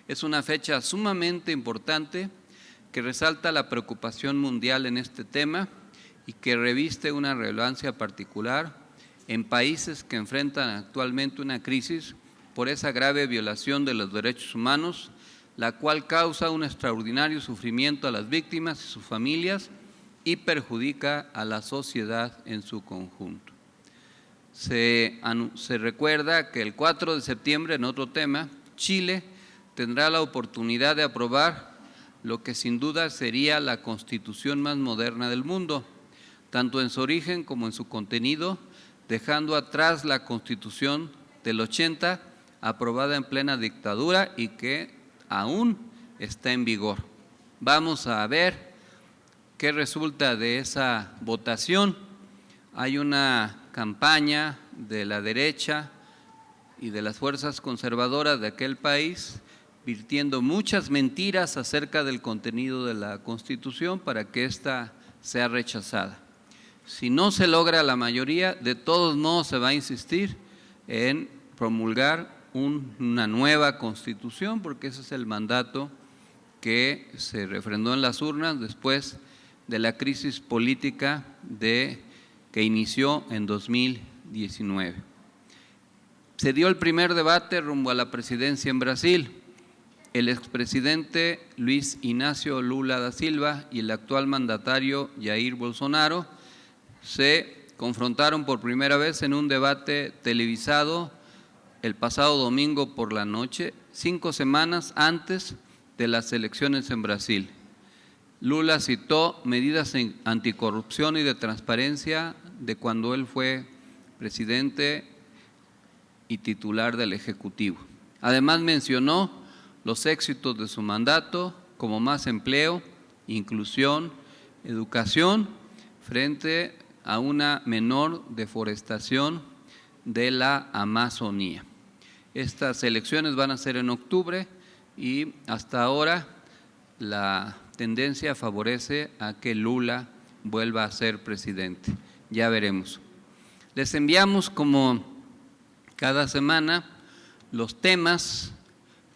Es una fecha sumamente importante que resalta la preocupación mundial en este tema y que reviste una relevancia particular en países que enfrentan actualmente una crisis por esa grave violación de los derechos humanos la cual causa un extraordinario sufrimiento a las víctimas y sus familias y perjudica a la sociedad en su conjunto. Se recuerda que el 4 de septiembre, en otro tema, Chile tendrá la oportunidad de aprobar lo que sin duda sería la constitución más moderna del mundo, tanto en su origen como en su contenido, dejando atrás la constitución del 80, aprobada en plena dictadura y que aún está en vigor. Vamos a ver qué resulta de esa votación. Hay una campaña de la derecha y de las fuerzas conservadoras de aquel país virtiendo muchas mentiras acerca del contenido de la Constitución para que ésta sea rechazada. Si no se logra la mayoría, de todos modos se va a insistir en promulgar una nueva Constitución, porque ese es el mandato que se refrendó en las urnas después de la crisis política que inició en 2019. Se dio el primer debate rumbo a la presidencia en Brasil. El expresidente Luis Inácio Lula da Silva y el actual mandatario Jair Bolsonaro se confrontaron por primera vez en un debate televisado el pasado domingo por la noche, 5 semanas antes de las elecciones en Brasil. Lula citó medidas anticorrupción y de transparencia de cuando él fue presidente y titular del Ejecutivo. Además mencionó los éxitos de su mandato como más empleo, inclusión, educación, frente a una menor deforestación de la Amazonía. Estas elecciones van a ser en octubre y hasta ahora la tendencia favorece a que Lula vuelva a ser presidente. Ya veremos. Les enviamos como cada semana los temas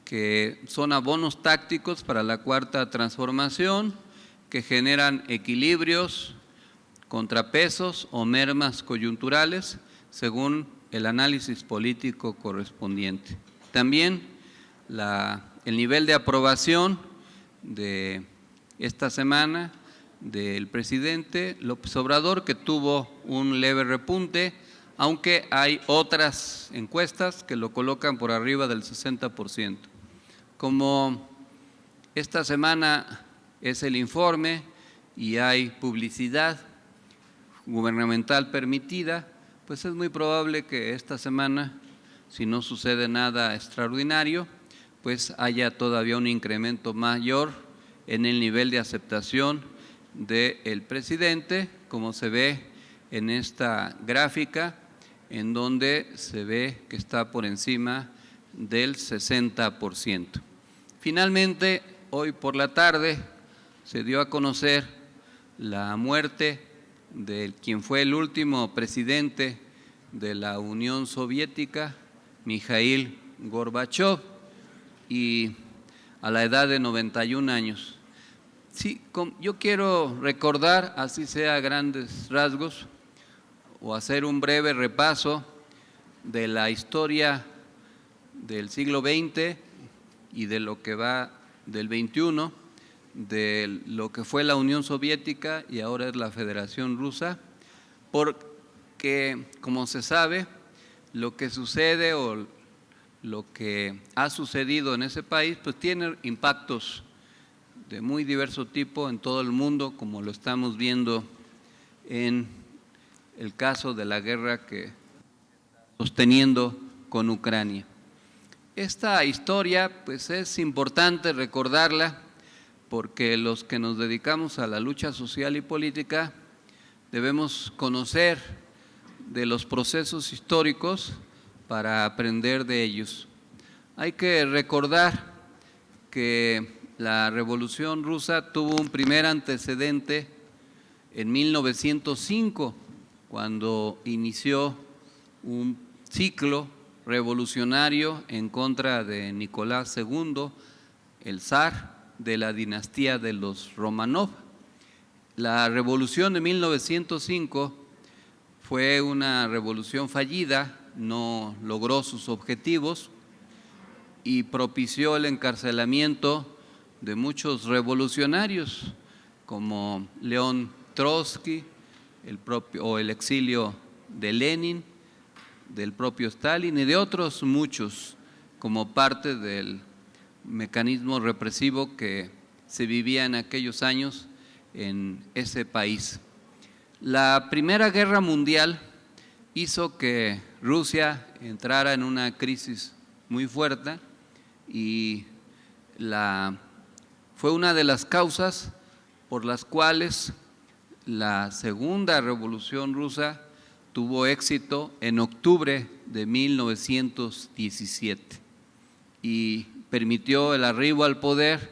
que son abonos tácticos para la cuarta transformación, que generan equilibrios, contrapesos o mermas coyunturales según el análisis político correspondiente. También el nivel de aprobación de esta semana del presidente López Obrador, que tuvo un leve repunte, aunque hay otras encuestas que lo colocan por arriba del 60%. Como esta semana es el informe y hay publicidad gubernamental permitida, pues es muy probable que esta semana, si no sucede nada extraordinario, pues haya todavía un incremento mayor en el nivel de aceptación del presidente, como se ve en esta gráfica, en donde se ve que está por encima del 60%. Finalmente, hoy por la tarde se dio a conocer la muerte de quien fue el último presidente de la Unión Soviética, Mikhail Gorbachev, y a la edad de 91 años. Sí, yo quiero recordar, así sea a grandes rasgos, o hacer un breve repaso de la historia del siglo XX y de lo que va del XXI, de lo que fue la Unión Soviética y ahora es la Federación Rusa, porque, como se sabe, lo que sucede o lo que ha sucedido en ese país, pues tiene impactos de muy diverso tipo en todo el mundo, como lo estamos viendo en el caso de la guerra que sosteniendo con Ucrania. Esta historia, pues es importante recordarla porque los que nos dedicamos a la lucha social y política debemos conocer de los procesos históricos para aprender de ellos. Hay que recordar que la Revolución Rusa tuvo un primer antecedente en 1905, cuando inició un ciclo revolucionario en contra de Nicolás II, el zar de la dinastía de los Romanov. La revolución de 1905 fue una revolución fallida, no logró sus objetivos y propició el encarcelamiento de muchos revolucionarios como León Trotsky, el exilio de Lenin, del propio Stalin y de otros muchos como parte del mecanismo represivo que se vivía en aquellos años en ese país. La Primera Guerra Mundial hizo que Rusia entrara en una crisis muy fuerte y fue una de las causas por las cuales la Segunda Revolución Rusa tuvo éxito en octubre de 1917 y permitió el arribo al poder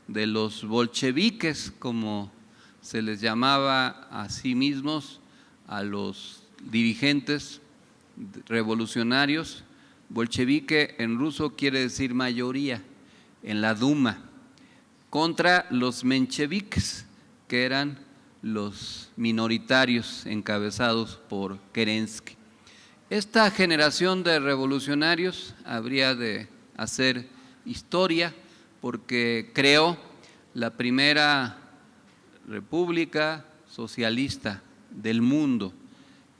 de los bolcheviques, como se les llamaba a sí mismos a los dirigentes revolucionarios. Bolchevique en ruso quiere decir mayoría, en la Duma, contra los mencheviques, que eran los minoritarios encabezados por Kerensky. Esta generación de revolucionarios habría de hacer historia porque creó la primera república socialista del mundo,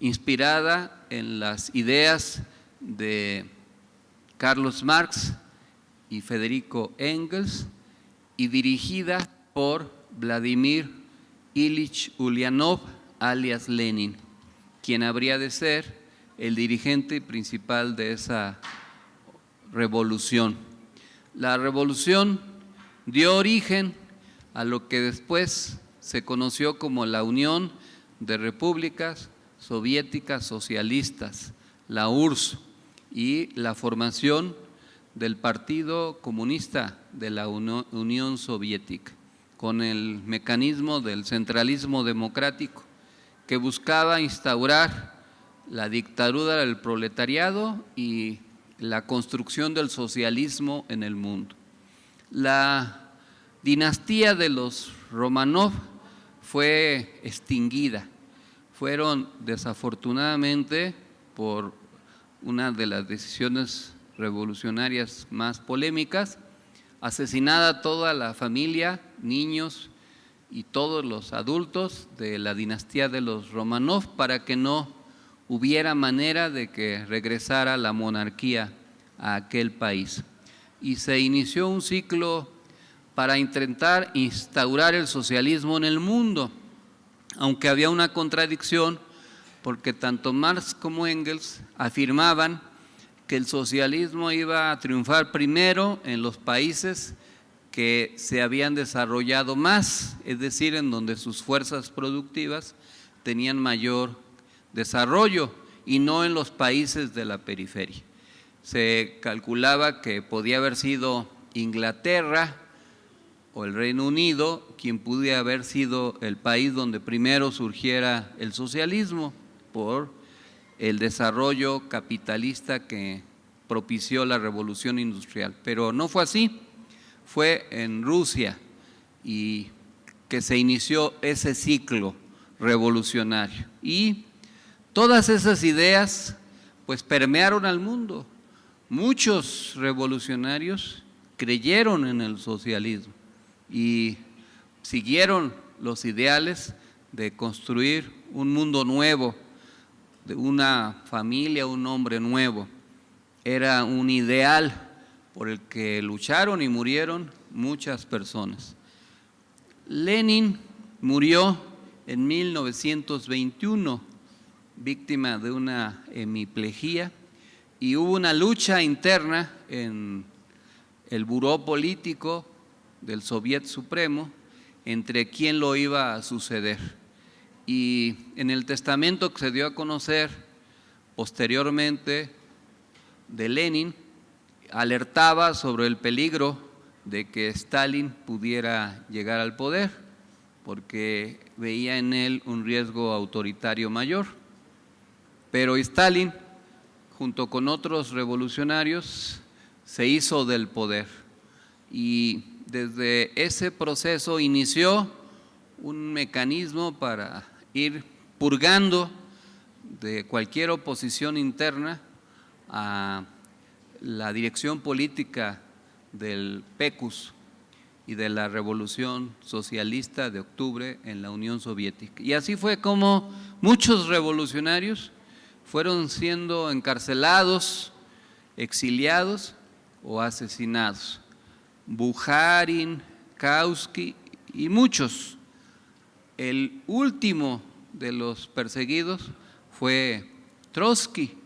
inspirada en las ideas de Carlos Marx y Federico Engels y dirigida por Vladimir Ilich Ulyanov, alias Lenin, quien habría de ser el dirigente principal de esa revolución. La revolución dio origen a lo que después se conoció como la Unión de Repúblicas Soviéticas Socialistas, la URSS, y la formación del Partido Comunista de la Unión Soviética, con el mecanismo del centralismo democrático que buscaba instaurar la dictadura del proletariado y la construcción del socialismo en el mundo. La dinastía de los Romanov fue extinguida. Fueron desafortunadamente, por una de las decisiones revolucionarias más polémicas, asesinada toda la familia, niños y todos los adultos de la dinastía de los Romanov para que no hubiera manera de que regresara la monarquía a aquel país. Y se inició un ciclo para intentar instaurar el socialismo en el mundo, aunque había una contradicción porque tanto Marx como Engels afirmaban que el socialismo iba a triunfar primero en los países que se habían desarrollado más, es decir, en donde sus fuerzas productivas tenían mayor desarrollo y no en los países de la periferia. Se calculaba que podía haber sido Inglaterra o el Reino Unido quien pudiera haber sido el país donde primero surgiera el socialismo por el desarrollo capitalista que propició la revolución industrial, pero no fue así. Fue en Rusia y que se inició ese ciclo revolucionario y todas esas ideas pues permearon al mundo. Muchos revolucionarios creyeron en el socialismo y siguieron los ideales de construir un mundo nuevo, de una familia, un hombre nuevo. Era un ideal por el que lucharon y murieron muchas personas. Lenin murió en 1921, víctima de una hemiplegia, y hubo una lucha interna en el buró político del Soviet Supremo entre quién lo iba a suceder. Y en el testamento que se dio a conocer posteriormente de Lenin, alertaba sobre el peligro de que Stalin pudiera llegar al poder, porque veía en él un riesgo autoritario mayor. Pero Stalin, junto con otros revolucionarios, se hizo del poder y desde ese proceso inició un mecanismo para ir purgando de cualquier oposición interna a la dirección política del PECUS y de la Revolución Socialista de octubre en la Unión Soviética. Y así fue como muchos revolucionarios fueron siendo encarcelados, exiliados o asesinados. Bukharin, Kautsky y muchos. El último de los perseguidos fue Trotsky,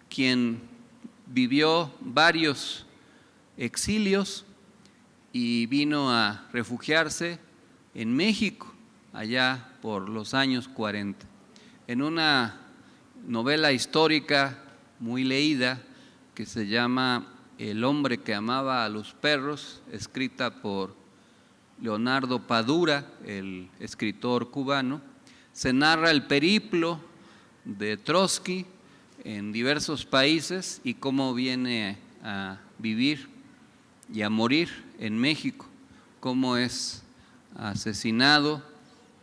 quien vivió varios exilios y vino a refugiarse en México allá por los años 40. En una novela histórica muy leída que se llama El hombre que amaba a los perros, escrita por Leonardo Padura, el escritor cubano, se narra el periplo de Trotsky en diversos países y cómo viene a vivir y a morir en México, cómo es asesinado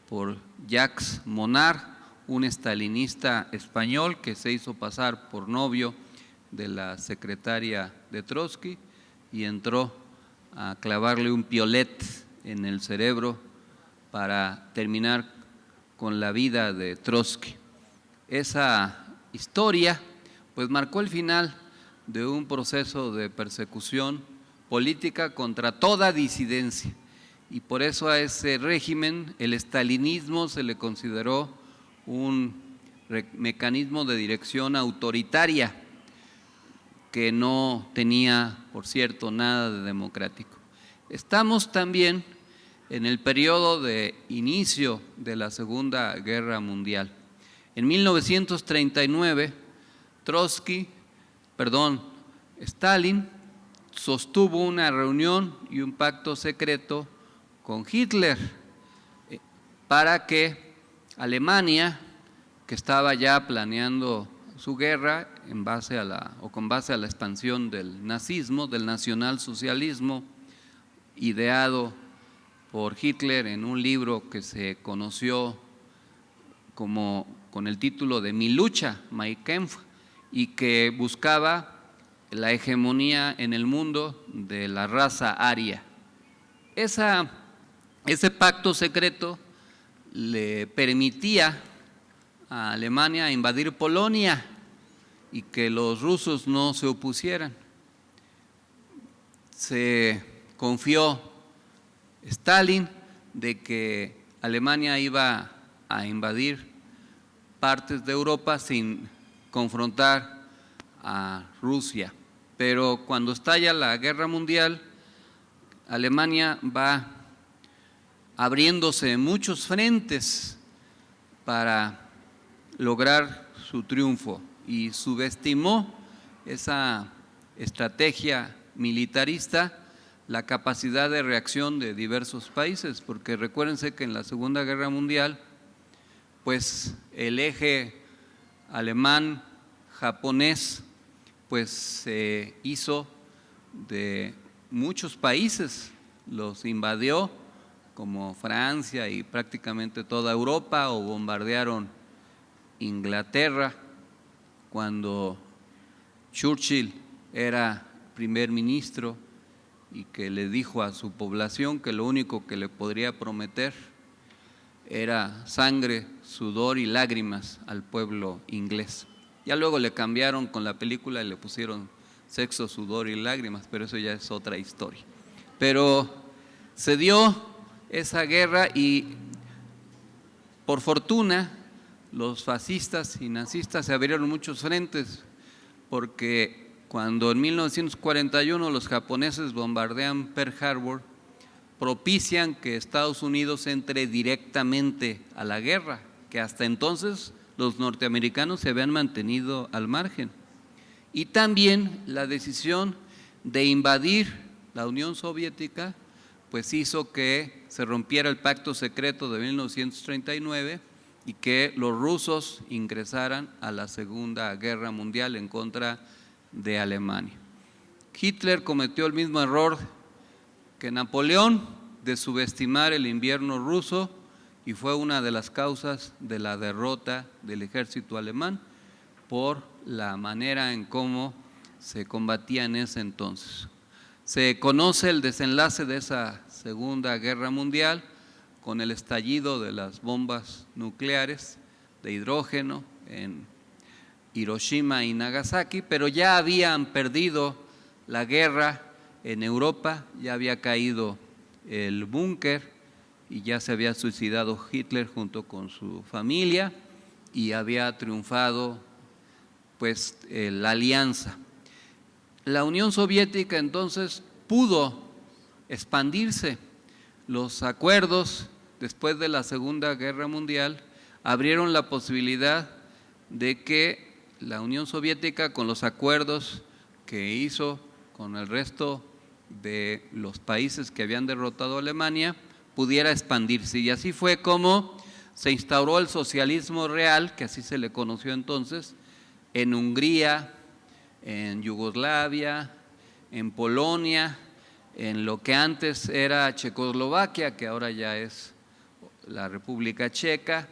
por Jacques Monard, un estalinista español que se hizo pasar por novio de la secretaria de Trotsky y entró a clavarle un piolet en el cerebro para terminar con la vida de Trotsky. Esa historia pues marcó el final de un proceso de persecución política contra toda disidencia, y por eso a ese régimen, el estalinismo, se le consideró un mecanismo de dirección autoritaria que no tenía, por cierto, nada de democrático. Estamos también en el periodo de inicio de la Segunda Guerra Mundial. En 1939, Stalin sostuvo una reunión y un pacto secreto con Hitler para que Alemania, que estaba ya planeando su guerra con base a la expansión del nazismo, del nacionalsocialismo, ideado por Hitler en un libro que se conoció con el título de Mi lucha, Mein Kampf, y que buscaba la hegemonía en el mundo de la raza aria. Ese pacto secreto le permitía a Alemania invadir Polonia y que los rusos no se opusieran. Se confió Stalin de que Alemania iba a invadir partes de Europa sin confrontar a Rusia. Pero cuando estalla la Guerra Mundial, Alemania va abriéndose en muchos frentes para lograr su triunfo y subestimó esa estrategia militarista, la capacidad de reacción de diversos países, porque recuérdense que en la Segunda Guerra Mundial, pues el eje alemán-japonés pues se hizo de muchos países, los invadió como Francia y prácticamente toda Europa, o bombardearon Inglaterra cuando Churchill era primer ministro y que le dijo a su población que lo único que le podría prometer era sangre, sudor y lágrimas al pueblo inglés. Ya luego le cambiaron con la película y le pusieron sexo, sudor y lágrimas, pero eso ya es otra historia. Pero se dio esa guerra y por fortuna los fascistas y nazistas se abrieron muchos frentes, porque cuando en 1941 los japoneses bombardean Pearl Harbor, propician que Estados Unidos entre directamente a la guerra, que hasta entonces los norteamericanos se habían mantenido al margen. Y también la decisión de invadir la Unión Soviética pues hizo que se rompiera el pacto secreto de 1939 y que los rusos ingresaran a la Segunda Guerra Mundial en contra de Alemania. Hitler cometió el mismo error que Napoleón de subestimar el invierno ruso, y fue una de las causas de la derrota del ejército alemán por la manera en cómo se combatía en ese entonces. Se conoce el desenlace de esa Segunda Guerra Mundial con el estallido de las bombas nucleares de hidrógeno en Hiroshima y Nagasaki, pero ya habían perdido la guerra en Europa, ya había caído el búnker y ya se había suicidado Hitler junto con su familia y había triunfado pues la alianza. La Unión Soviética entonces pudo expandirse. Los acuerdos después de la Segunda Guerra Mundial abrieron la posibilidad de que la Unión Soviética, con los acuerdos que hizo con el resto de los países que habían derrotado a Alemania, pudiera expandirse. Y así fue como se instauró el socialismo real, que así se le conoció entonces, en Hungría, en Yugoslavia, en Polonia, en lo que antes era Checoslovaquia, que ahora ya es la República Checa,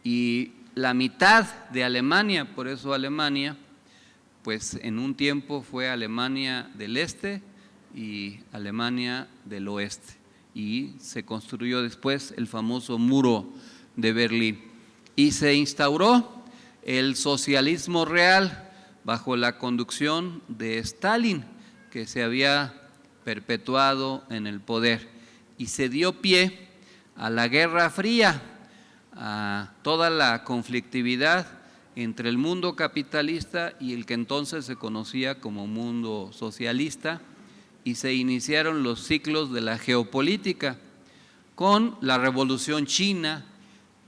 y la mitad de Alemania, por eso Alemania, pues en un tiempo fue Alemania del Este y Alemania del Oeste, y se construyó después el famoso muro de Berlín. Y se instauró el socialismo real bajo la conducción de Stalin, que se había perpetuado en el poder, y se dio pie a la Guerra Fría, a toda la conflictividad entre el mundo capitalista y el que entonces se conocía como mundo socialista, y se iniciaron los ciclos de la geopolítica con la Revolución China,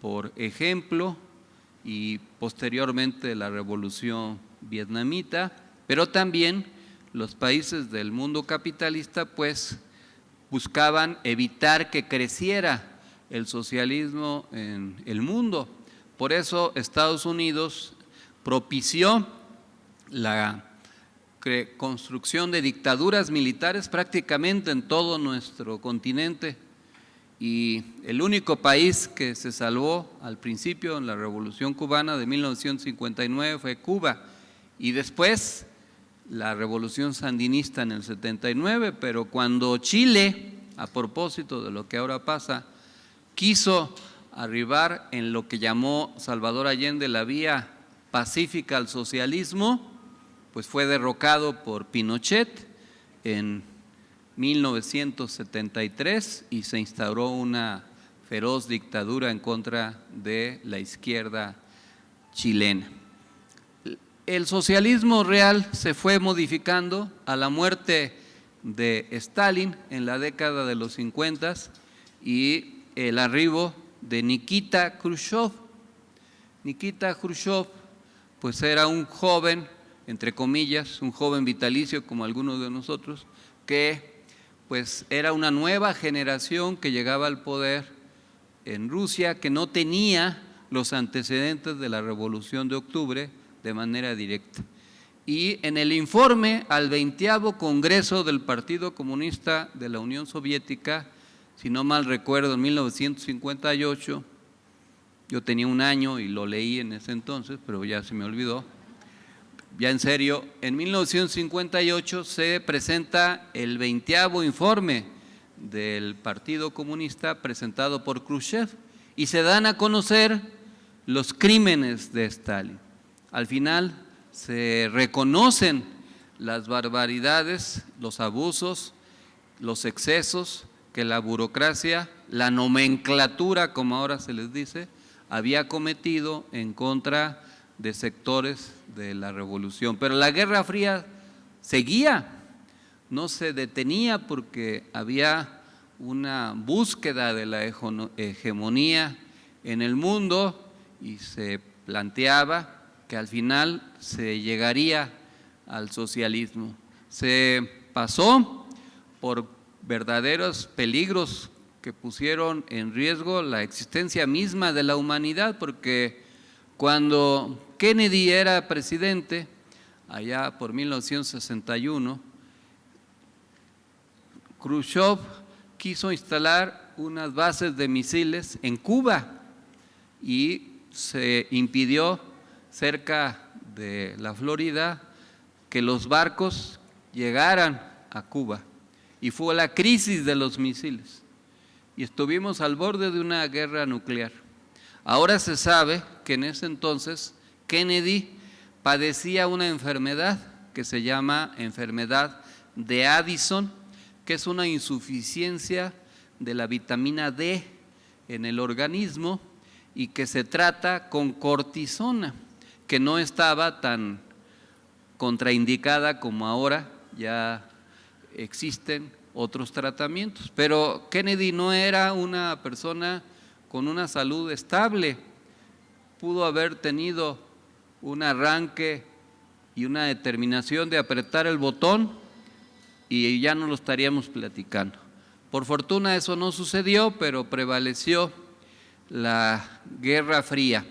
por ejemplo, y posteriormente la Revolución Vietnamita, pero también los países del mundo capitalista pues buscaban evitar que creciera el socialismo en el mundo. Por eso Estados Unidos propició la construcción de dictaduras militares prácticamente en todo nuestro continente, y el único país que se salvó al principio en la Revolución Cubana de 1959 fue Cuba, y después la Revolución Sandinista en el 79, pero cuando Chile, a propósito de lo que ahora pasa, quiso arribar en lo que llamó Salvador Allende la vía pacífica al socialismo, pues fue derrocado por Pinochet en 1973 y se instauró una feroz dictadura en contra de la izquierda chilena. El socialismo real se fue modificando a la muerte de Stalin en la década de los 50 y el arribo de Nikita Khrushchev. Nikita Khrushchev pues era un joven, entre comillas, un joven vitalicio como algunos de nosotros, que pues era una nueva generación que llegaba al poder en Rusia, que no tenía los antecedentes de la Revolución de Octubre de manera directa. Y en el informe al 20º Congreso del Partido Comunista de la Unión Soviética, si no mal recuerdo, en 1958, yo tenía 1 año y lo leí en ese entonces, pero ya se me olvidó. Ya en serio, en 1958 se presenta el 20º informe del Partido Comunista presentado por Khrushchev y se dan a conocer los crímenes de Stalin. Al final se reconocen las barbaridades, los abusos, los excesos que la burocracia, la nomenclatura, como ahora se les dice, había cometido en contra de sectores de la revolución. Pero la Guerra Fría seguía, no se detenía porque había una búsqueda de la hegemonía en el mundo y se planteaba que al final se llegaría al socialismo. Se pasó por verdaderos peligros que pusieron en riesgo la existencia misma de la humanidad, porque cuando Kennedy era presidente, allá por 1961, Khrushchev quiso instalar unas bases de misiles en Cuba y se impidió cerca de la Florida que los barcos llegaran a Cuba y fue la crisis de los misiles y estuvimos al borde de una guerra nuclear. Ahora se sabe que en ese entonces Kennedy padecía una enfermedad que se llama enfermedad de Addison, que es una insuficiencia de la vitamina D en el organismo y que se trata con cortisona, que no estaba tan contraindicada como ahora, ya existen otros tratamientos. Pero Kennedy no era una persona con una salud estable, pudo haber tenido un arranque y una determinación de apretar el botón y ya no lo estaríamos platicando. Por fortuna eso no sucedió, pero prevaleció la Guerra Fría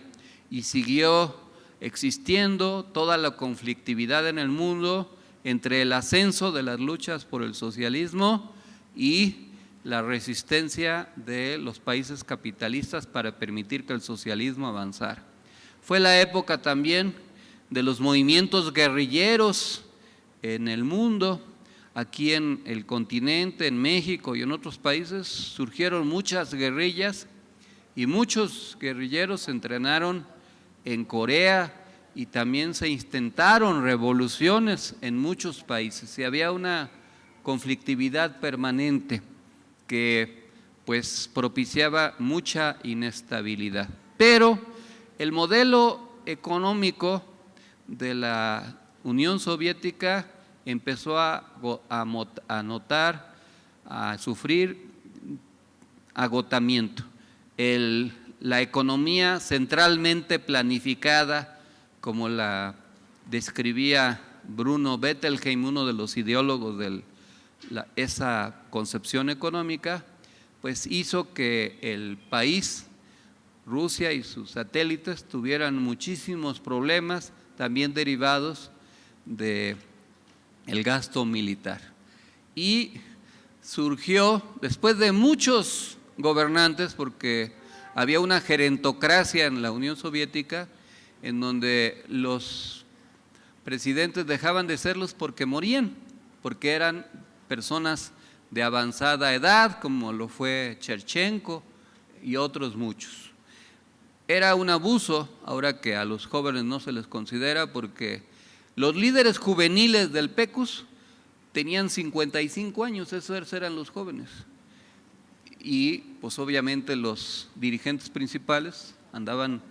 y siguió existiendo toda la conflictividad en el mundo entre el ascenso de las luchas por el socialismo y la resistencia de los países capitalistas para permitir que el socialismo avanzara. Fue la época también de los movimientos guerrilleros en el mundo. Aquí en el continente, en México y en otros países surgieron muchas guerrillas y muchos guerrilleros se entrenaron en Corea y también se intentaron revoluciones en muchos países y había una conflictividad permanente que pues propiciaba mucha inestabilidad. Pero el modelo económico de la Unión Soviética empezó a sufrir agotamiento. La economía centralmente planificada, como la describía Bruno Bettelheim, uno de los ideólogos de esa concepción económica, pues hizo que el país, Rusia y sus satélites, tuvieran muchísimos problemas, también derivados de el gasto militar. Y surgió, después de muchos gobernantes, porque había una gerentocracia en la Unión Soviética, en donde los presidentes dejaban de serlos porque morían, porque eran personas de avanzada edad, como lo fue Cherchenko y otros muchos. Era un abuso, ahora que a los jóvenes no se les considera, porque los líderes juveniles del PECUS tenían 55 años, esos eran los jóvenes. Y pues obviamente los dirigentes principales andaban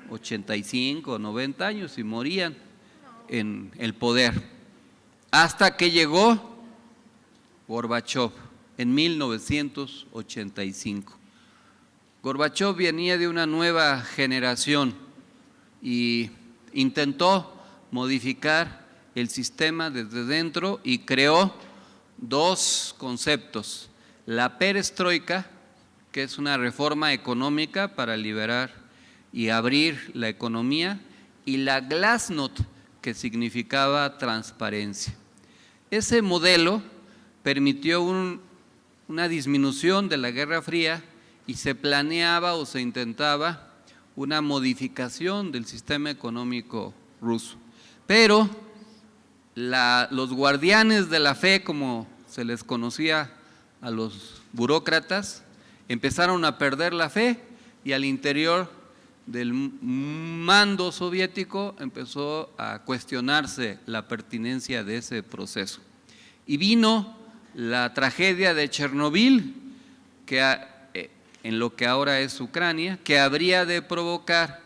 85 o 90 años y morían en el poder. Hasta que llegó Gorbachov en 1985. Gorbachov venía de una nueva generación y intentó modificar el sistema desde dentro y creó dos conceptos: la perestroika, que es una reforma económica para liberar y abrir la economía, y la glasnost, que significaba transparencia. Ese modelo permitió una disminución de la Guerra Fría y se planeaba o se intentaba una modificación del sistema económico ruso. Pero los guardianes de la fe, como se les conocía a los burócratas, empezaron a perder la fe y al interior del mando soviético empezó a cuestionarse la pertinencia de ese proceso. Y vino la tragedia de Chernobyl, en lo que ahora es Ucrania, que habría de provocar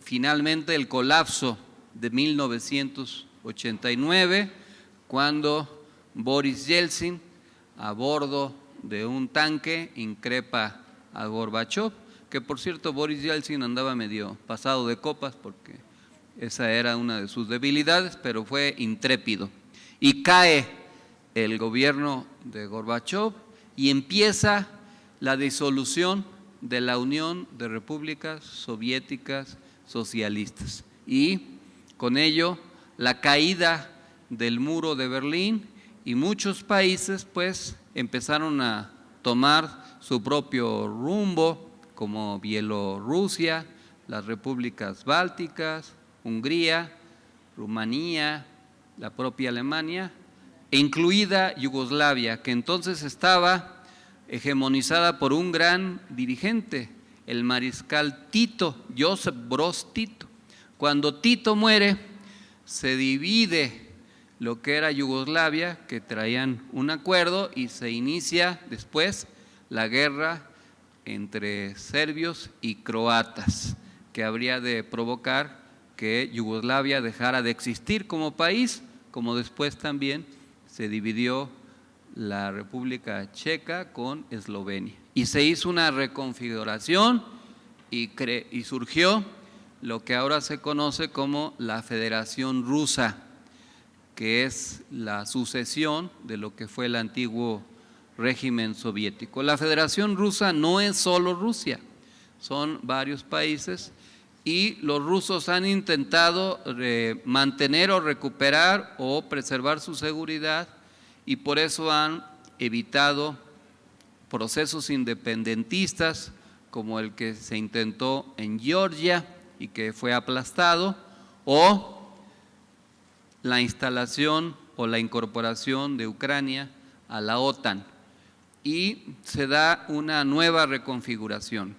finalmente el colapso de 1989, cuando Boris Yeltsin, a bordo de un tanque, increpa a Gorbachov, que por cierto Boris Yeltsin andaba medio pasado de copas porque esa era una de sus debilidades, pero fue intrépido. Y cae el gobierno de Gorbachov y empieza la disolución de la Unión de Repúblicas Soviéticas Socialistas y con ello la caída del muro de Berlín, y muchos países pues empezaron a tomar su propio rumbo, como Bielorrusia, las repúblicas bálticas, Hungría, Rumanía, la propia Alemania, e incluida Yugoslavia, que entonces estaba hegemonizada por un gran dirigente, el mariscal Tito, Josip Broz Tito. Cuando Tito muere, se divide lo que era Yugoslavia, que traían un acuerdo, y se inicia después la guerra entre serbios y croatas, que habría de provocar que Yugoslavia dejara de existir como país, como después también se dividió la República Checa con Eslovenia. Y se hizo una reconfiguración y surgió lo que ahora se conoce como la Federación Rusa, que es la sucesión de lo que fue el antiguo régimen soviético. La Federación Rusa no es solo Rusia, son varios países, y los rusos han intentado mantener o recuperar o preservar su seguridad, y por eso han evitado procesos independentistas como el que se intentó en Georgia y que fue aplastado, o la instalación o la incorporación de Ucrania a la OTAN, y se da una nueva reconfiguración.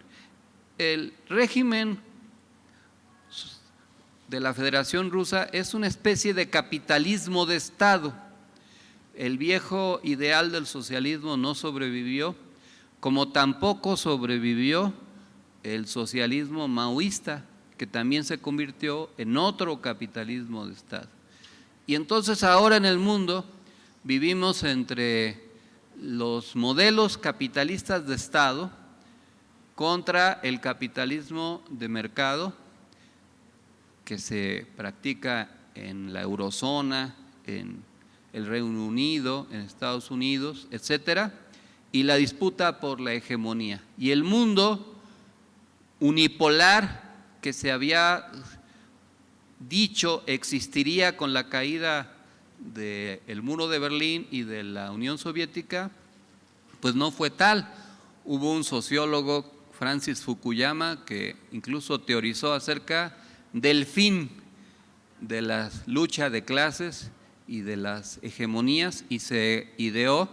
El régimen de la Federación Rusa es una especie de capitalismo de Estado. El viejo ideal del socialismo no sobrevivió, como tampoco sobrevivió el socialismo maoísta, que también se convirtió en otro capitalismo de Estado. Y entonces ahora en el mundo vivimos entre los modelos capitalistas de Estado contra el capitalismo de mercado que se practica en la eurozona, en el Reino Unido, en Estados Unidos, etcétera, y la disputa por la hegemonía. Y el mundo unipolar que se había dicho existiría con la caída del muro de Berlín y de la Unión Soviética, pues no fue tal. Hubo un sociólogo, Francis Fukuyama, que incluso teorizó acerca del fin de la lucha de clases y de las hegemonías, y se ideó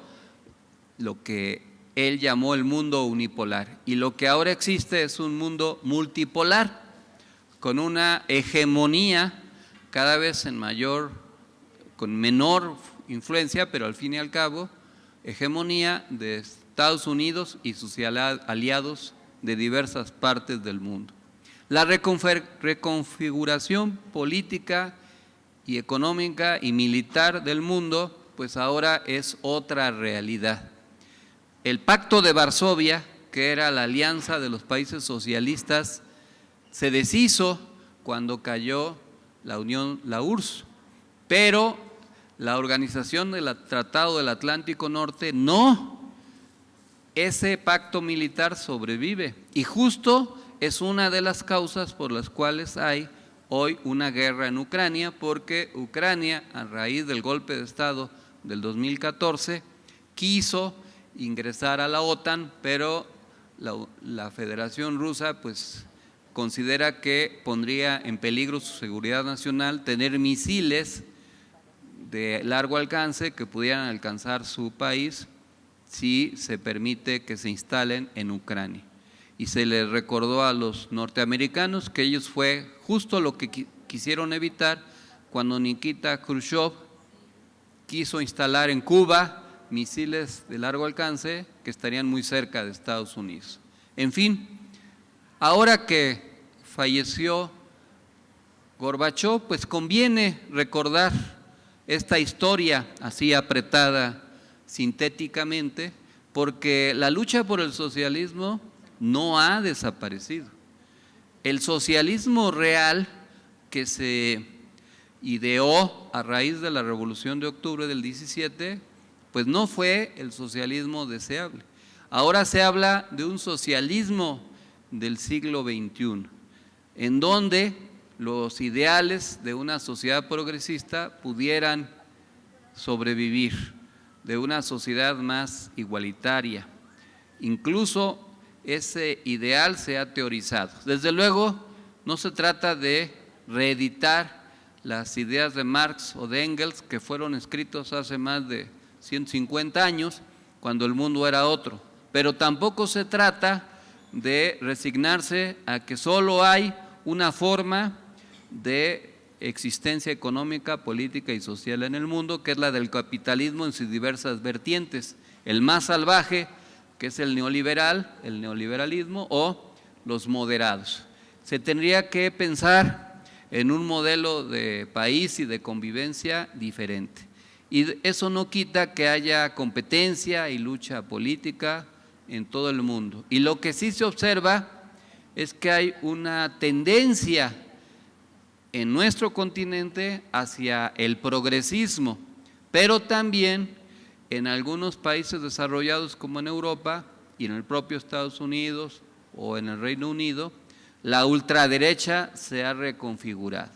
lo que él llamó el mundo unipolar. Y lo que ahora existe es un mundo multipolar, con una hegemonía cada vez con menor influencia, pero al fin y al cabo, hegemonía de Estados Unidos y sus aliados de diversas partes del mundo. La reconfiguración política y económica y militar del mundo, pues ahora es otra realidad. El Pacto de Varsovia, que era la alianza de los países socialistas, se deshizo cuando cayó la URSS, pero la Organización del Tratado del Atlántico Norte no. Ese pacto militar sobrevive, y justo es una de las causas por las cuales hay hoy una guerra en Ucrania, porque Ucrania, a raíz del golpe de Estado del 2014, quiso ingresar a la OTAN, pero la Federación Rusa pues considera que pondría en peligro su seguridad nacional tener misiles de largo alcance que pudieran alcanzar su país si se permite que se instalen en Ucrania. Y se les recordó a los norteamericanos que ellos fue justo lo que quisieron evitar cuando Nikita Khrushchev quiso instalar en Cuba misiles de largo alcance que estarían muy cerca de Estados Unidos. En fin, ahora que falleció Gorbachov, pues conviene recordar esta historia así apretada sintéticamente, porque la lucha por el socialismo no ha desaparecido. El socialismo real que se ideó a raíz de la Revolución de Octubre del 17, pues no fue el socialismo deseable. Ahora se habla de un socialismo del siglo XXI, en donde los ideales de una sociedad progresista pudieran sobrevivir, de una sociedad más igualitaria. Incluso ese ideal se ha teorizado. Desde luego, no se trata de reeditar las ideas de Marx o de Engels, que fueron escritos hace más de 150 años, cuando el mundo era otro. Pero tampoco se trata de resignarse a que solo hay una forma de existencia económica, política y social en el mundo, que es la del capitalismo en sus diversas vertientes. El más salvaje, que es el neoliberalismo, o los moderados. Se tendría que pensar en un modelo de país y de convivencia diferente. Y eso no quita que haya competencia y lucha política en todo el mundo. Y lo que sí se observa es que hay una tendencia en nuestro continente hacia el progresismo, pero también en algunos países desarrollados como en Europa y en el propio Estados Unidos o en el Reino Unido, la ultraderecha se ha reconfigurado.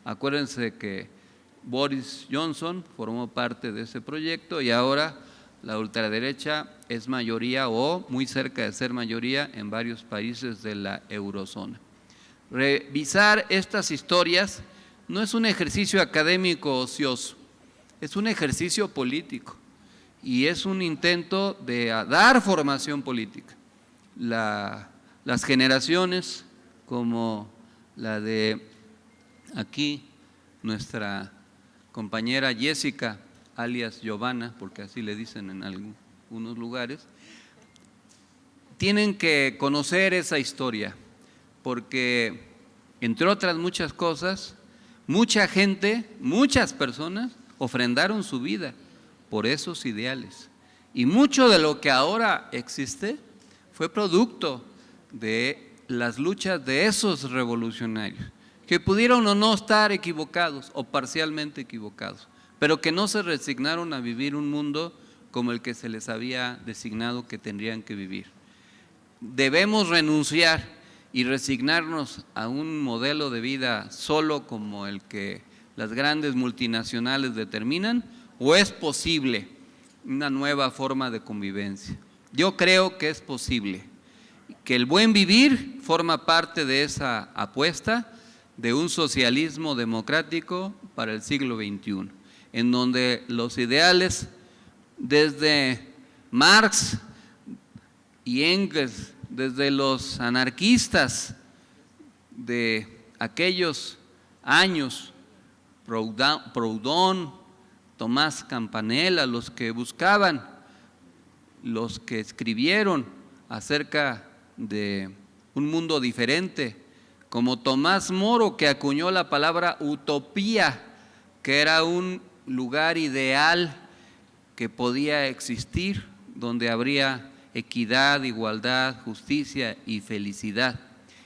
Acuérdense que Boris Johnson formó parte de ese proyecto y ahora la ultraderecha es mayoría o muy cerca de ser mayoría en varios países de la eurozona. Revisar estas historias no es un ejercicio académico ocioso, es un ejercicio político y es un intento de dar formación política. Las generaciones como la de aquí, nuestra compañera Jessica, alias Giovanna, porque así le dicen en algunos lugares, tienen que conocer esa historia, porque entre otras muchas cosas, mucha gente, muchas personas ofrendaron su vida por esos ideales. Y mucho de lo que ahora existe fue producto de las luchas de esos revolucionarios, que pudieron o no estar equivocados o parcialmente equivocados, pero que no se resignaron a vivir un mundo como el que se les había designado que tendrían que vivir. Debemos renunciar y resignarnos a un modelo de vida solo como el que las grandes multinacionales determinan, o es posible una nueva forma de convivencia. Yo creo que es posible, que el buen vivir forma parte de esa apuesta de un socialismo democrático para el siglo XXI, en donde los ideales desde Marx y Engels, desde los anarquistas de aquellos años, Proudhon, Tomás Campanella, los que buscaban, los que escribieron acerca de un mundo diferente, como Tomás Moro, que acuñó la palabra utopía, que era un lugar ideal que podía existir, donde habría equidad, igualdad, justicia y felicidad.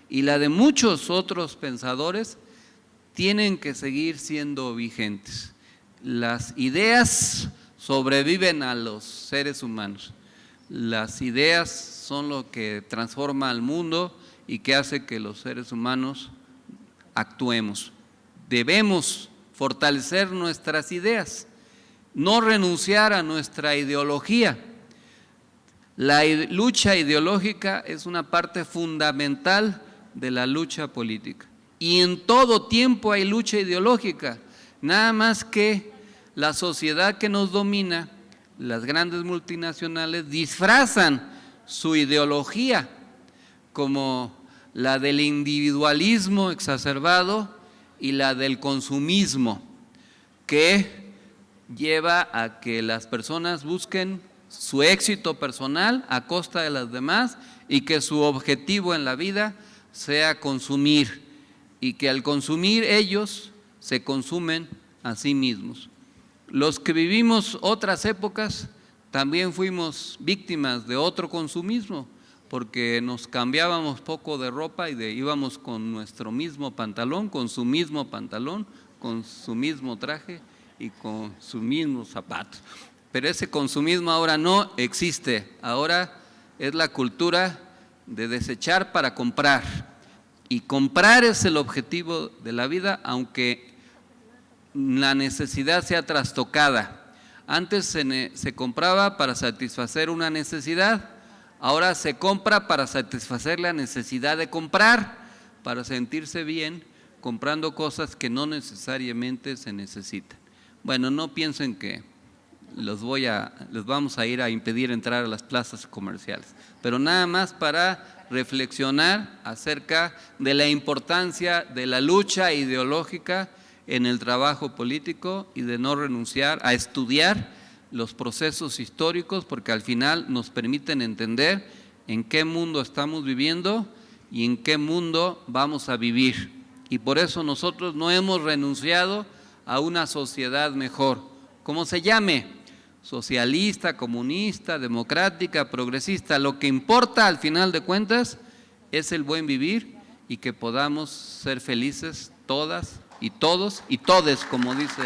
Y la de muchos otros pensadores tienen que seguir siendo vigentes. Las ideas sobreviven a los seres humanos. Las ideas son lo que transforma al mundo y que hace que los seres humanos actuemos. Debemos fortalecer nuestras ideas, no renunciar a nuestra ideología. La lucha ideológica es una parte fundamental de la lucha política. Y en todo tiempo hay lucha ideológica, nada más que la sociedad que nos domina, las grandes multinacionales, disfrazan su ideología como la del individualismo exacerbado y la del consumismo, que lleva a que las personas busquen su éxito personal a costa de las demás y que su objetivo en la vida sea consumir, y que al consumir ellos se consumen a sí mismos. Los que vivimos otras épocas también fuimos víctimas de otro consumismo, porque nos cambiábamos poco de ropa y íbamos con nuestro mismo pantalón, con su mismo pantalón, con su mismo traje y con sus mismos zapatos. Pero ese consumismo ahora no existe, ahora es la cultura de desechar para comprar. Y comprar es el objetivo de la vida, aunque la necesidad sea trastocada. Antes se compraba para satisfacer una necesidad, ahora se compra para satisfacer la necesidad de comprar, para sentirse bien comprando cosas que no necesariamente se necesitan. Bueno, no piensen que les vamos a ir a impedir entrar a las plazas comerciales, pero nada más para reflexionar acerca de la importancia de la lucha ideológica en el trabajo político y de no renunciar a estudiar los procesos históricos, porque al final nos permiten entender en qué mundo estamos viviendo y en qué mundo vamos a vivir. Y por eso nosotros no hemos renunciado a una sociedad mejor, como se llame, socialista, comunista, democrática, progresista. Lo que importa al final de cuentas es el buen vivir y que podamos ser felices todas y todos y todes, como dice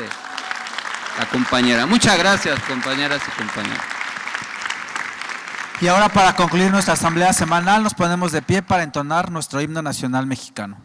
la compañera. Muchas gracias, compañeras y compañeros. Y ahora, para concluir nuestra asamblea semanal, nos ponemos de pie para entonar nuestro himno nacional mexicano.